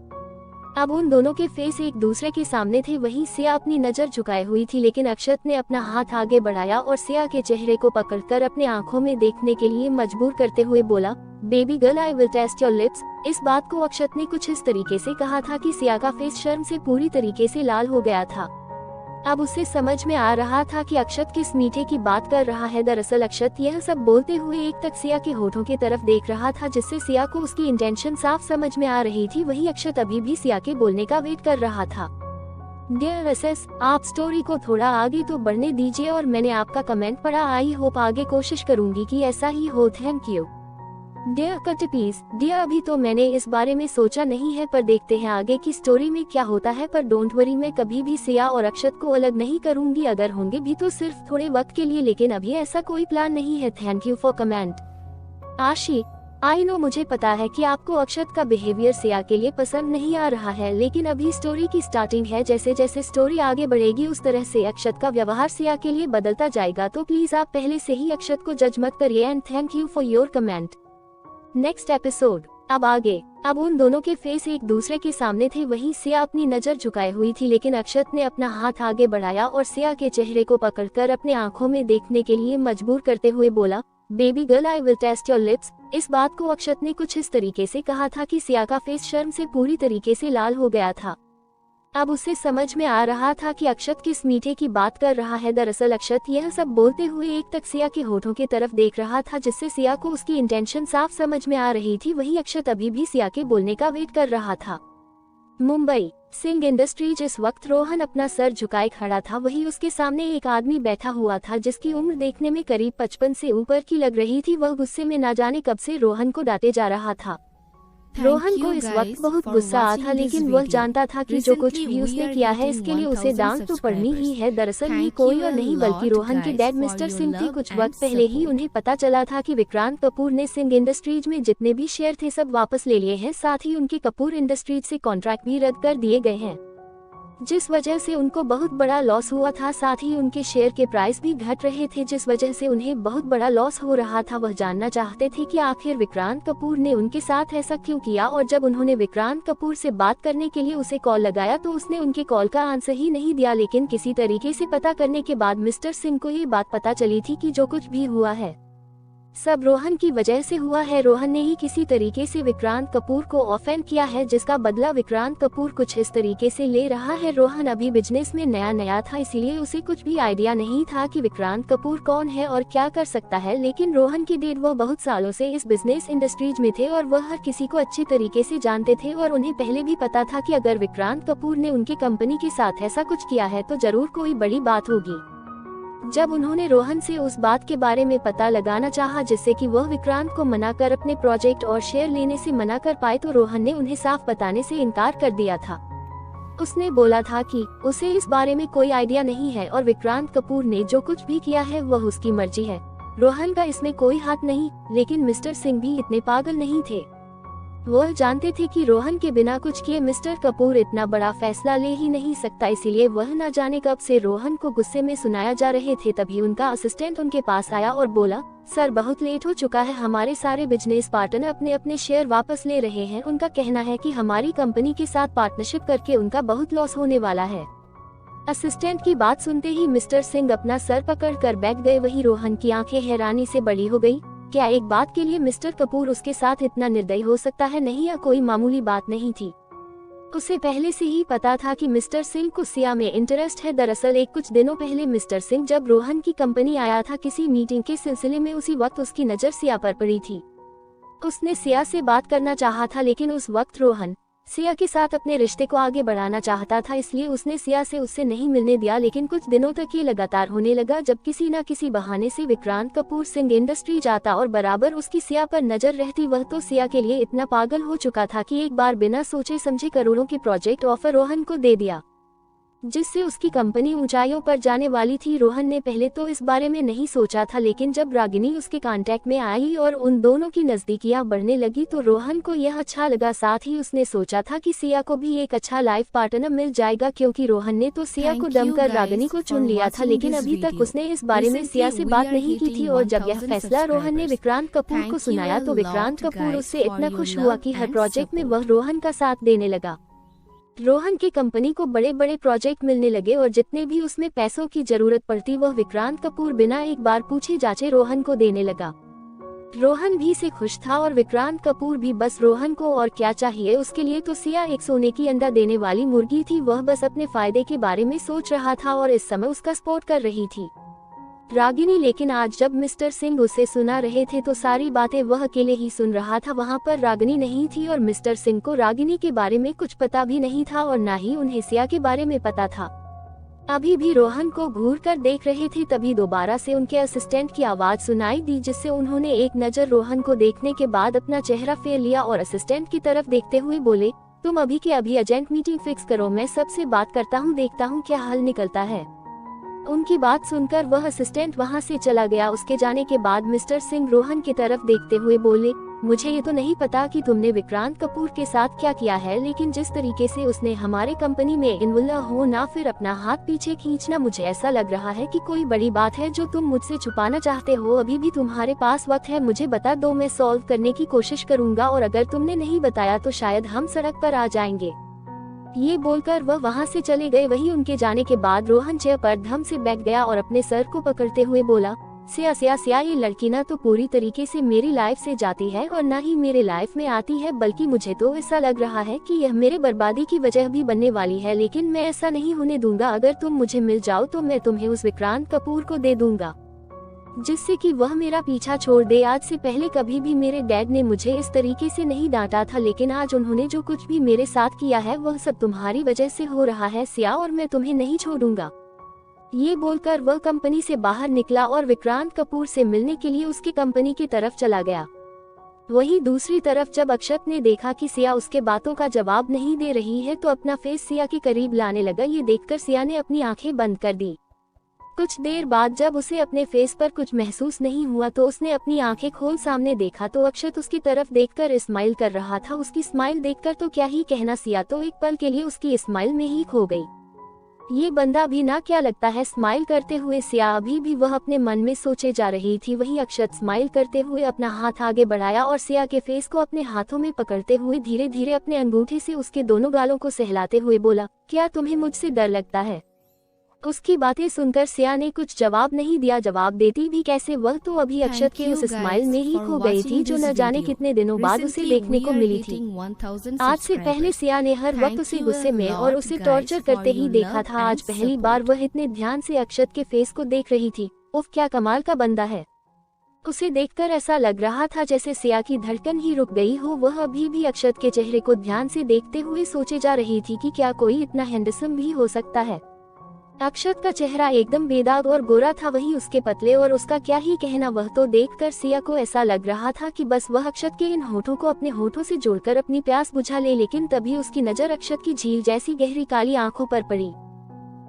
अब उन दोनों के फेस एक दूसरे के सामने थे। वहीं सिया अपनी नजर झुकाए हुई थी, लेकिन अक्षत ने अपना हाथ आगे बढ़ाया और सिया के चेहरे को पकड़कर अपने आंखों में देखने के लिए मजबूर करते हुए बोला, baby girl I will taste your lips. इस बात को अक्षत ने कुछ इस तरीके से कहा था कि सिया का फेस शर्म से पूरी तरीके से लाल हो गया था। अब उसे समझ में आ रहा था कि अक्षत किस मीठे की बात कर रहा है। दरअसल अक्षत यह सब बोलते हुए एक टक सिया के होठों की तरफ देख रहा था, जिससे सिया को उसकी इंटेंशन साफ समझ में आ रही थी। वही अक्षत अभी भी सिया के बोलने का वेट कर रहा था। डियर एसएस, आप स्टोरी को थोड़ा आगे तो बढ़ने दीजिए और मैंने आपका कमेंट पढ़ा। आई होप आगे कोशिश करूंगी कि ऐसा ही हो। Thank you. Dear cut piece, dear अभी तो मैंने इस बारे में सोचा नहीं है, पर देखते हैं आगे की स्टोरी में क्या होता है। पर डोंट वरी, मैं कभी भी सिया और अक्षत को अलग नहीं करूंगी। अगर होंगे भी तो सिर्फ थोड़े वक्त के लिए, लेकिन अभी ऐसा कोई प्लान नहीं है। Thank you for comment. आशी, आई नो, मुझे पता है कि आपको अक्षत का बिहेवियर सिया के लिए पसंद नहीं आ रहा है, लेकिन अभी स्टोरी की स्टार्टिंग है। जैसे जैसे स्टोरी आगे बढ़ेगी उस तरह से अक्षत का व्यवहार सिया के लिए बदलता जाएगा। तो प्लीज आप पहले से ही अक्षत को जज मत करिए। And thank you for your comment. Next episode. अब आगे। अब उन दोनों के फेस एक दूसरे के सामने थे। वहीं सिया अपनी नजर झुकाए हुई थी, लेकिन अक्षत ने अपना हाथ आगे बढ़ाया और सिया के चेहरे को पकड़कर अपने आंखों में देखने के लिए मजबूर करते हुए बोला, baby girl I will taste your lips. इस बात को अक्षत ने कुछ इस तरीके से कहा था कि सिया का फेस शर्म से पूरी तरीके से लाल हो गया था। अब उसे समझ में आ रहा था कि अक्षत किस मीठे की बात कर रहा है। दरअसल अक्षत यह सब बोलते हुए एक टक सिया के होठों की तरफ देख रहा था, जिससे सिया को उसकी इंटेंशन साफ समझ में आ रही थी। वहीं अक्षत अभी भी सिया के बोलने का वेट कर रहा था। मुंबई सिंह इंडस्ट्रीज। इस वक्त रोहन अपना सर झुकाए खड़ा था। वहीं उसके सामने एक आदमी बैठा हुआ था, जिसकी उम्र देखने में करीब 55 से ऊपर की लग रही थी। वह गुस्से में ना जाने कब से रोहन को डांटे जा रहा था। रोहन को इस वक्त बहुत गुस्सा आ था, लेकिन वह जानता था कि जो कुछ भी उसने किया है इसके लिए उसे डांट तो पड़नी ही है। दरअसल ये कोई और नहीं बल्कि रोहन के डैड मिस्टर सिंह थे। कुछ वक्त पहले ही उन्हें पता चला था कि विक्रांत कपूर ने सिंह इंडस्ट्रीज में जितने भी शेयर थे सब वापस ले लिए हैं। साथ ही उनके कपूर इंडस्ट्रीज से कॉन्ट्रैक्ट भी रद्द कर दिए गए हैं, जिस वजह से उनको बहुत बड़ा लॉस हुआ था। साथ ही उनके शेयर के प्राइस भी घट रहे थे, जिस वजह से उन्हें बहुत बड़ा लॉस हो रहा था। वह जानना चाहते थे कि आखिर विक्रांत कपूर ने उनके साथ ऐसा क्यों किया। और जब उन्होंने विक्रांत कपूर से बात करने के लिए उसे कॉल लगाया तो उसने उनके कॉल का आंसर ही नहीं दिया। लेकिन किसी तरीके से पता करने के बाद मिस्टर सिंह को ये बात पता चली थी कि जो कुछ भी हुआ है सब रोहन की वजह से हुआ है। रोहन ने ही किसी तरीके से विक्रांत कपूर को ऑफेंड किया है, जिसका बदला विक्रांत कपूर कुछ इस तरीके से ले रहा है। रोहन अभी बिजनेस में नया नया था, इसीलिए उसे कुछ भी आइडिया नहीं था कि विक्रांत कपूर कौन है और क्या कर सकता है। लेकिन रोहन के डैड वो बहुत सालों से इस बिजनेस इंडस्ट्रीज में थे और वह हर किसी को अच्छी तरीके से जानते थे और उन्हें पहले भी पता था कि अगर विक्रांत कपूर ने उनकी कंपनी के साथ ऐसा कुछ किया है तो जरूर कोई बड़ी बात होगी। जब उन्होंने रोहन से उस बात के बारे में पता लगाना चाहा जिससे कि वह विक्रांत को मना कर अपने प्रोजेक्ट और शेयर लेने से मना कर पाए, तो रोहन ने उन्हें साफ बताने से इनकार कर दिया था। उसने बोला था कि उसे इस बारे में कोई आइडिया नहीं है और विक्रांत कपूर ने जो कुछ भी किया है वह उसकी मर्जी है, रोहन का इसमें कोई हाथ नहीं। लेकिन मिस्टर सिंह भी इतने पागल नहीं थे। वह जानते थे कि रोहन के बिना कुछ किए मिस्टर कपूर इतना बड़ा फैसला ले ही नहीं सकता, इसीलिए वह न जाने कब से रोहन को गुस्से में सुनाया जा रहे थे। तभी उनका असिस्टेंट उनके पास आया और बोला, सर बहुत लेट हो चुका है, हमारे सारे बिजनेस पार्टनर अपने अपने शेयर वापस ले रहे हैं। उनका कहना है कि हमारी कंपनी के साथ पार्टनरशिप करके उनका बहुत लॉस होने वाला है। असिस्टेंट की बात सुनते ही मिस्टर सिंह अपना सर पकड़ कर बैठ गए। वही रोहन की आंखें हैरानी से बड़ी हो गई। क्या एक बात के लिए मिस्टर कपूर उसके साथ इतना निर्दयी हो सकता है? नहीं, यह कोई मामूली बात नहीं थी। उसे पहले से ही पता था कि मिस्टर सिंह को सिया में इंटरेस्ट है। दरअसल कुछ दिनों पहले मिस्टर सिंह जब रोहन की कंपनी आया था किसी मीटिंग के सिलसिले में, उसी वक्त उसकी नजर सिया पर पड़ी थी। उसने सिया से बात करना चाहा था, लेकिन उस वक्त रोहन सिया के साथ अपने रिश्ते को आगे बढ़ाना चाहता था, इसलिए उसने सिया से उससे नहीं मिलने दिया। लेकिन कुछ दिनों तक ये लगातार होने लगा, जब किसी न किसी बहाने से विक्रांत कपूर सिंह इंडस्ट्री जाता और बराबर उसकी सिया पर नजर रहती। वह तो सिया के लिए इतना पागल हो चुका था कि एक बार बिना सोचे समझे करोड़ों की प्रोजेक्ट ऑफर रोहन को दे दिया, जिससे उसकी कंपनी ऊंचाइयों पर जाने वाली थी। रोहन ने पहले तो इस बारे में नहीं सोचा था, लेकिन जब रागिनी उसके कांटेक्ट में आई और उन दोनों की नजदीकियां बढ़ने लगी तो रोहन को यह अच्छा लगा। साथ ही उसने सोचा था कि सिया को भी एक अच्छा लाइफ पार्टनर मिल जाएगा, क्योंकि रोहन ने तो सिया को दमकर रागिनी को चुन लिया था, लेकिन अभी तक उसने इस बारे में सिया से बात नहीं की थी। और जब यह फैसला रोहन ने विक्रांत कपूर को सुनाया तो विक्रांत कपूर उससे इतना खुश हुआ कि हर प्रोजेक्ट में वह रोहन का साथ देने लगा। रोहन की कंपनी को बड़े बड़े प्रोजेक्ट मिलने लगे और जितने भी उसमें पैसों की जरूरत पड़ती वह विक्रांत कपूर बिना एक बार पूछे जाचे रोहन को देने लगा। रोहन भी से खुश था और विक्रांत कपूर भी। बस रोहन को और क्या चाहिए, उसके लिए तो सिया एक सोने की अंडा देने वाली मुर्गी थी। वह बस अपने फायदे के बारे में सोच रहा था और इस समय उसका सपोर्ट कर रही थी रागिनी। लेकिन आज जब मिस्टर सिंह उसे सुना रहे थे तो सारी बातें वह अकेले ही सुन रहा था। वहाँ पर रागिनी नहीं थी और मिस्टर सिंह को रागिनी के बारे में कुछ पता भी नहीं था और न ही उन्हें सिया के बारे में पता था। अभी भी रोहन को घूर कर देख रहे थे, तभी दोबारा से उनके असिस्टेंट की आवाज सुनाई दी, जिससे उन्होंने एक नजर रोहन को देखने के बाद अपना चेहरा फेर लिया और असिस्टेंट की तरफ देखते हुए बोले, तुम अभी के अभी अर्जेंट मीटिंग फिक्स करो, मैं सबसे बात करता हूँ, देखता हूँ क्या हल निकलता है। उनकी बात सुनकर वह असिस्टेंट वहां से चला गया। उसके जाने के बाद मिस्टर सिंह रोहन की तरफ देखते हुए बोले, मुझे ये तो नहीं पता कि तुमने विक्रांत कपूर के साथ क्या किया है, लेकिन जिस तरीके से उसने हमारे कंपनी में इन्वॉल्व हो ना फिर अपना हाथ पीछे खींचना, मुझे ऐसा लग रहा है कि कोई बड़ी बात है जो तुम मुझसे छुपाना चाहते हो। अभी भी तुम्हारे पास वक्त है, मुझे बता दो, मैं सॉल्व करने की कोशिश करूंगा और अगर तुमने नहीं बताया तो शायद हम सड़क पर आ जाएंगे। ये बोलकर वह वहां से चले गए। वही उनके जाने के बाद रोहन चेयर पर धम से बैठ गया और अपने सर को पकड़ते हुए बोला, सिया सिया सिया, ये लड़की ना तो पूरी तरीके से मेरी लाइफ से जाती है और ना ही मेरे लाइफ में आती है, बल्कि मुझे तो ऐसा लग रहा है कि यह मेरे बर्बादी की वजह भी बनने वाली है। लेकिन मैं ऐसा नहीं होने दूंगा, अगर तुम मुझे मिल जाओ तो मैं तुम्हें उस विक्रांत कपूर को दे दूंगा, जिससे कि वह मेरा पीछा छोड़ दे। आज से पहले कभी भी मेरे डैड ने मुझे इस तरीके से नहीं डांटा था, लेकिन आज उन्होंने जो कुछ भी मेरे साथ किया है वह सब तुम्हारी वजह से हो रहा है सिया, और मैं तुम्हें नहीं छोड़ूंगा। ये बोलकर वह कंपनी से बाहर निकला और विक्रांत कपूर से मिलने के लिए उसकी कंपनी की तरफ चला गया। वहीं दूसरी तरफ जब अक्षत ने देखा कि सिया उसके बातों का जवाब नहीं दे रही है तो अपना फेस सिया के करीब लाने लगा। ये देखकर सिया ने अपनी आंखें बंद कर दी। कुछ देर बाद जब उसे अपने फेस पर कुछ महसूस नहीं हुआ तो उसने अपनी आंखें खोल सामने देखा तो अक्षत उसकी तरफ देखकर स्माइल कर रहा था। उसकी स्माइल देखकर तो क्या ही कहना, सिया तो एक पल के लिए उसकी स्माइल में ही खो गई। ये बंदा भी ना क्या लगता है स्माइल करते हुए। सिया अभी भी वह अपने मन में सोचे जा रही थी। वही अक्षत स्माइल करते हुए अपना हाथ आगे बढ़ाया और सिया के फेस को अपने हाथों में पकड़ते हुए धीरे धीरे अपने अंगूठे से उसके दोनों गालों को सहलाते हुए बोला, क्या तुम्हें मुझसे डर लगता है? उसकी बातें सुनकर सिया ने कुछ जवाब नहीं दिया। जवाब देती भी कैसे, वह तो अभी अक्षत के उस स्माइल में ही खो गई थी जो न जाने कितने दिनों बाद उसे देखने को मिली थी। आज से पहले सिया ने हर वक्त उसे गुस्से में और उसे टॉर्चर करते ही देखा था। आज पहली बार वह इतने ध्यान से अक्षत के फेस को देख रही थी। उफ, क्या कमाल का बंदा है। उसे देखकर ऐसा लग रहा था जैसे सिया की धड़कन ही रुक गई हो। वह अभी भी अक्षत के चेहरे को ध्यान से देखते हुए सोचे जा रही थी कि क्या कोई इतना हैंडसम भी हो सकता है। अक्षत का चेहरा एकदम बेदाग और गोरा था, वही उसके पतले और उसका क्या ही कहना। वह तो देखकर सिया को ऐसा लग रहा था कि बस वह अक्षत के इन होठों को अपने होठों से जोड़कर अपनी प्यास बुझा ले। लेकिन तभी उसकी नजर अक्षत की झील जैसी गहरी काली आंखों पर पड़ी।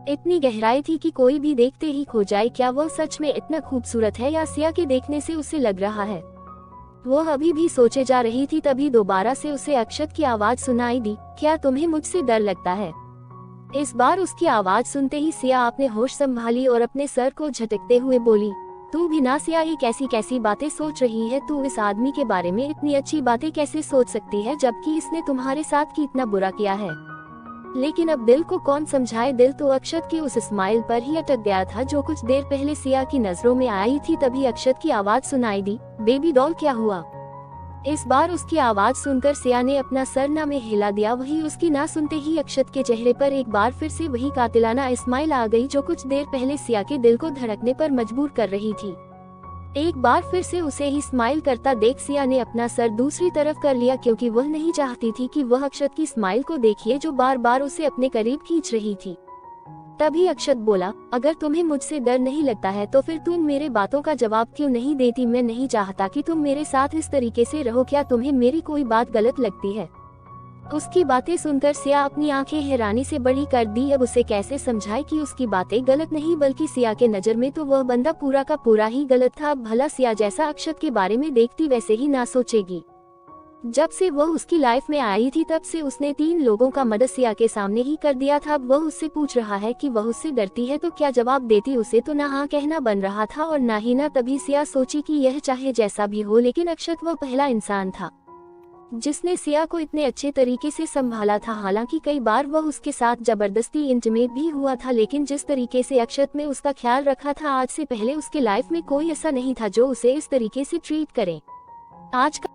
इतनी गहराई थी कि कोई भी देखते ही खो जाए। क्या वह सच में इतना खूबसूरत है या सिया के देखने से उसे लग रहा है। वह अभी भी सोचे जा रही थी, तभी दोबारा से उसे अक्षत की आवाज सुनाई दी, क्या तुम्हें मुझसे डर लगता है। इस बार उसकी आवाज सुनते ही सिया आपने होश संभाली और अपने सर को झटकते हुए बोली, तू भी ना सिया, ये कैसी कैसी बातें सोच रही है। तू इस आदमी के बारे में इतनी अच्छी बातें कैसे सोच सकती है जबकि इसने तुम्हारे साथ की इतना बुरा किया है। लेकिन अब दिल को कौन समझाए। दिल तो अक्षत की उस स्माइल पर ही अटक गया था जो कुछ देर पहले सिया की नजरों में आई थी। तभी अक्षत की आवाज सुनाई दी, बेबी डॉल क्या हुआ। इस बार उसकी आवाज सुनकर सिया ने अपना सर ना में हिला दिया। वही उसकी ना सुनते ही अक्षत के चेहरे पर एक बार फिर से वही कातिलाना स्माइल आ गई जो कुछ देर पहले सिया के दिल को धड़कने पर मजबूर कर रही थी। एक बार फिर से उसे ही स्माइल करता देख सिया ने अपना सर दूसरी तरफ कर लिया, क्योंकि वह नहीं चाहती थी कि वह अक्षत की स्माइल को देखिए जो बार बार उसे अपने करीब खींच रही थी। तभी अक्षत बोला, अगर तुम्हें मुझसे डर नहीं लगता है तो फिर तुम मेरे बातों का जवाब क्यों नहीं देती। मैं नहीं चाहता कि तुम मेरे साथ इस तरीके से रहो। क्या तुम्हें मेरी कोई बात गलत लगती है। उसकी बातें सुनकर सिया अपनी आंखें हैरानी से बड़ी कर दी। अब उसे कैसे समझाए कि उसकी बातें गलत नहीं बल्कि सिया के नजर में तो वह बंदा पूरा का पूरा ही गलत था। अब भला सिया जैसा अक्षत के बारे में देखती वैसे ही ना सोचेगी। जब से वह उसकी लाइफ में आई थी तब से उसने 3 लोगों का मर्डर सिया के सामने ही कर दिया था। अब वह उससे पूछ रहा है कि वह उससे डरती है तो क्या जवाब देती। उसे तो ना हाँ कहना बन रहा था और ना ही ना। तभी सिया सोची कि यह चाहे जैसा भी हो लेकिन अक्षत वह पहला इंसान था जिसने सिया को इतने अच्छे तरीके से संभाला था। हालांकि कई बार वह उसके साथ जबरदस्ती इंटीमेट भी हुआ था, लेकिन जिस तरीके से अक्षत ने उसका ख्याल रखा था आज से पहले उसके लाइफ में कोई ऐसा नहीं था जो उसे इस तरीके से ट्रीट करे। आज का